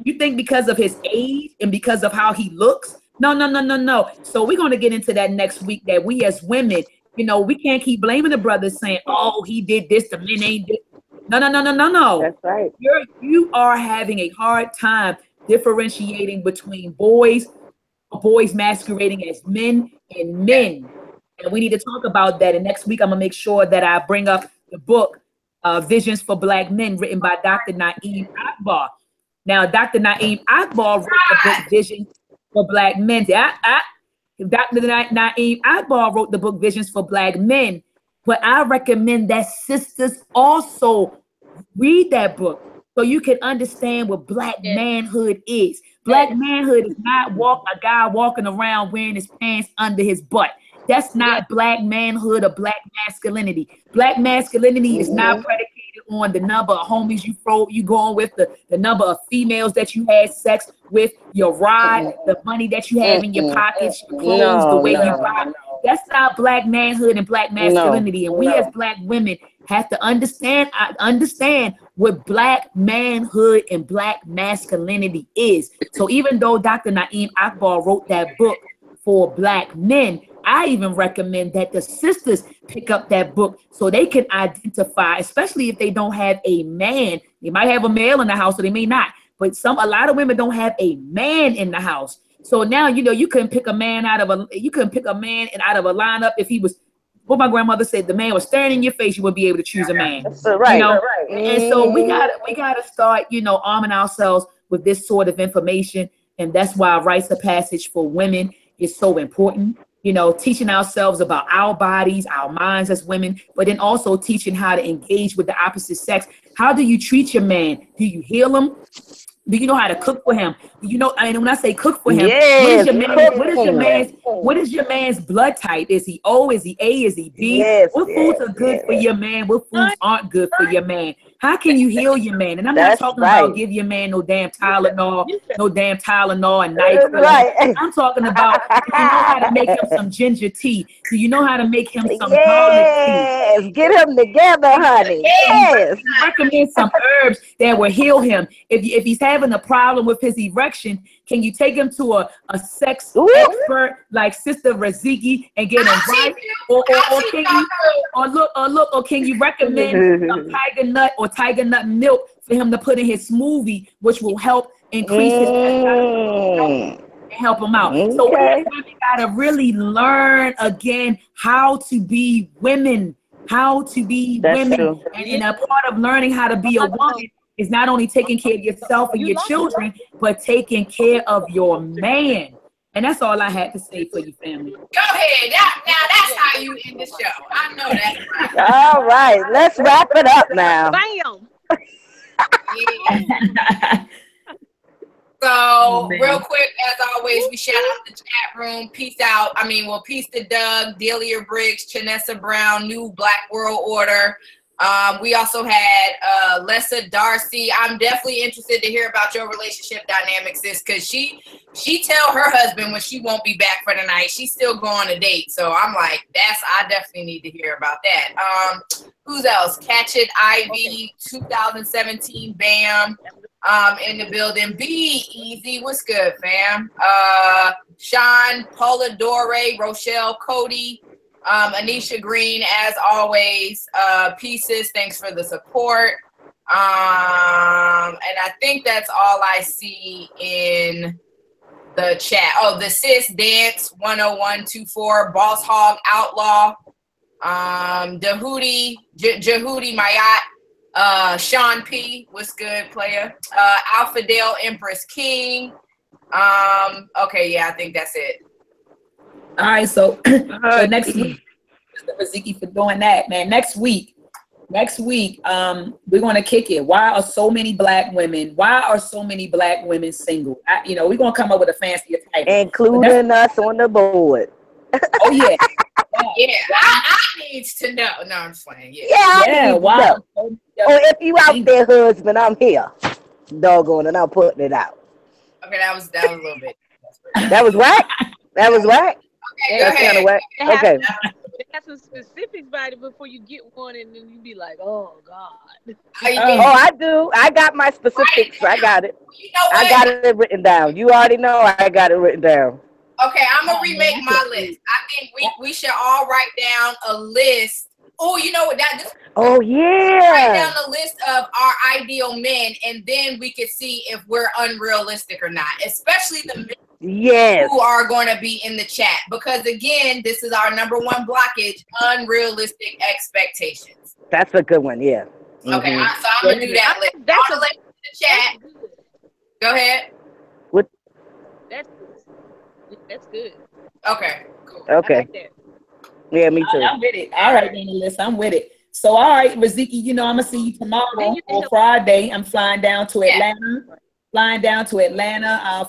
You think because of his age and because of how he looks? No. So we're going to get into that next week, that we as women, we can't keep blaming the brothers saying, oh, he did this, the men ain't this. No. That's right. You are having a hard time differentiating between boys masquerading as men and men. And we need to talk about that. And next week, I'm going to make sure that I bring up the book, Visions for Black Men, written by Dr. Naeem Akbar. Now, Dr. Naeem Akbar wrote the book Visions for Black Men. Dr. Naeem Akbar wrote the book Visions for Black Men, but I recommend that sisters also read that book so you can understand what Black manhood is. Black manhood is not a guy walking around wearing his pants under his butt. That's not black manhood or black masculinity. Black masculinity is not predicated on the number of homies you going with, the number of females that you had sex with, your ride, the money that you have in your pockets, your clothes, the way you buy. That's not black manhood and black masculinity. And we as black women have to understand what black manhood and black masculinity is. So even though Dr. Naeem Akbar wrote that book for black men, I even recommend that the sisters pick up that book so they can identify, especially if they don't have a man. They might have a male in the house, or they may not. But a lot of women don't have a man in the house. So now, you couldn't pick a man out of a lineup if he was, what my grandmother said, the man was staring in your face, you wouldn't be able to choose a man. That's right. And so we gotta start, arming ourselves with this sort of information. And that's why rites of passage for women is so important. Teaching ourselves about our bodies, our minds as women, but then also teaching how to engage with the opposite sex. How do you treat your man? Do you heal him? Do you know how to cook for him? When I say cook for him, what is your man's blood type? Is he O? Is he A? Is he B? What foods are good for your man? What foods aren't good for your man? How can you heal your man? And I'm not talking about give your man no damn Tylenol and NyQuil. I'm talking about, do you know how to make him some ginger tea? Do you know how to make him some garlic tea? Get him together, honey. Recommend some herbs that will heal him. If he's having a problem with his erection, can you take him to a sex expert like Sister Raziki and get him right? Or can you recommend some tiger nut or tiger nut milk for him to put in his smoothie, which will help increase his and help him out. So we gotta really learn again how to be women, True. And a part of learning how to be a woman is not only taking care of yourself and your children, but taking care of your man. And that's all I had to say for you, family. Go ahead. Now that's how you end the show. I know that's right. All right, let's wrap it up now. Bam. Yeah. So real quick, as always, we shout out the chat room. Peace out. Peace to Doug, Delia Briggs, Chanessa Brown, New Black World Order. We also had Lessa Darcy. I'm definitely interested to hear about your relationship dynamics, sis, because she tell her husband when she won't be back for the night. She's still going on a date. So I'm like, I definitely need to hear about that. Who's else? Catch It, Ivy, 2017, Bam. In the building. Be Easy, what's good, fam? Sean, Paula Dore, Rochelle, Cody, Anisha Green, as always. Pieces, thanks for the support. And I think that's all I see in the chat. Oh, the Sis Dance 10124, Boss Hog Outlaw, Jahudi Mayat. Sean P, what's good, player? Alphadale Empress King. Okay, yeah, I think that's it. All right, so next week, Mr. Raziki for doing that, man. Next week, we're gonna kick it. Why are so many black women single? We're gonna come up with a fancier title, including us on the board. Oh yeah. Yeah, I need to know. No, I'm just playing. Yeah. Wow. Or if you out there, husband, I'm here. Doggone it, I'm putting it out. Okay, that was a little bit. That was whack? That was whack? Okay, that's kind of whack. Okay. Have some specifics about it before you get one, and then you be like, oh, God. I do. I got my specifics. Right. I got it. You know what? I got it written down. You already know I got it written down. Okay, I'm gonna remake my list. I think we should all write down a list. Oh, you know what? Oh yeah. Write down a list of our ideal men, and then we could see if we're unrealistic or not. Especially the men who are going to be in the chat, because again, this is our number one blockage: unrealistic expectations. That's a good one. Yeah. Okay, so I'm gonna do that list. That's a list in the chat. Go ahead. That's good. Okay, cool. Okay. I like that. Yeah, me too. I'm with it. All right, then, Alyssa, I'm with it. So, all right, Raziki, I'm gonna see you tomorrow on Friday. I'm flying down to Atlanta.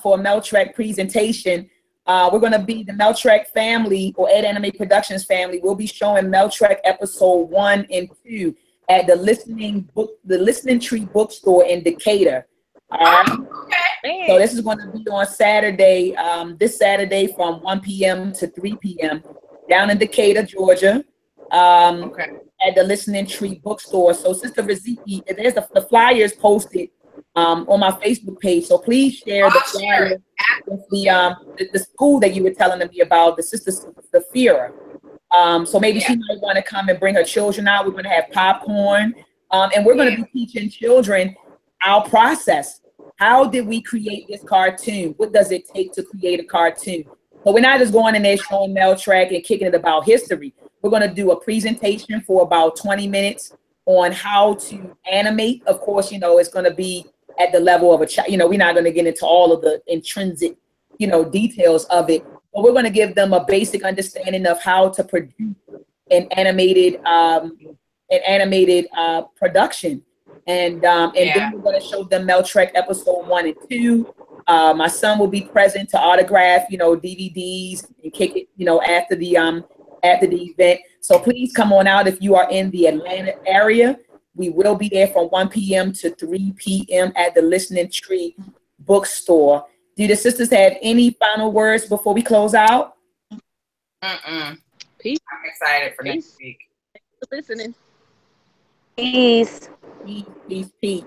For a Meltrek presentation We're going to be the Meltrek family, or Ed Anime Productions family. We'll be showing Meltrek episode 1 and 2 at the Listening Tree Bookstore in Decatur. Okay. So this is going to be on Saturday, this Saturday from 1 p.m. to 3 p.m. down in Decatur, Georgia, at the Listening Tree Bookstore. So Sister Riziki, there's the flyers posted on my Facebook page. So please share the flyer with the school that you were telling me about, the Sister Safira. So maybe she might want to come and bring her children out. We're going to have popcorn, and we're going to be teaching children our process. How did we create this cartoon? What does it take to create a cartoon? So we're not just going in there showing Meltrek and kicking it about history. We're going to do a presentation for about 20 minutes on how to animate. Of course, it's going to be at the level of a child. We're not going to get into all of the intrinsic, details of it. But we're going to give them a basic understanding of how to produce an animated production. And then we're going to show them Meltrek episode 1 and 2. My son will be present to autograph, DVDs and kick it, after the event. So please come on out if you are in the Atlanta area. We will be there from 1 p.m. to 3 p.m. at the Listening Tree Bookstore. Do the sisters have any final words before we close out? Peace. I'm excited for next week. Thanks for listening. Peace. Peace.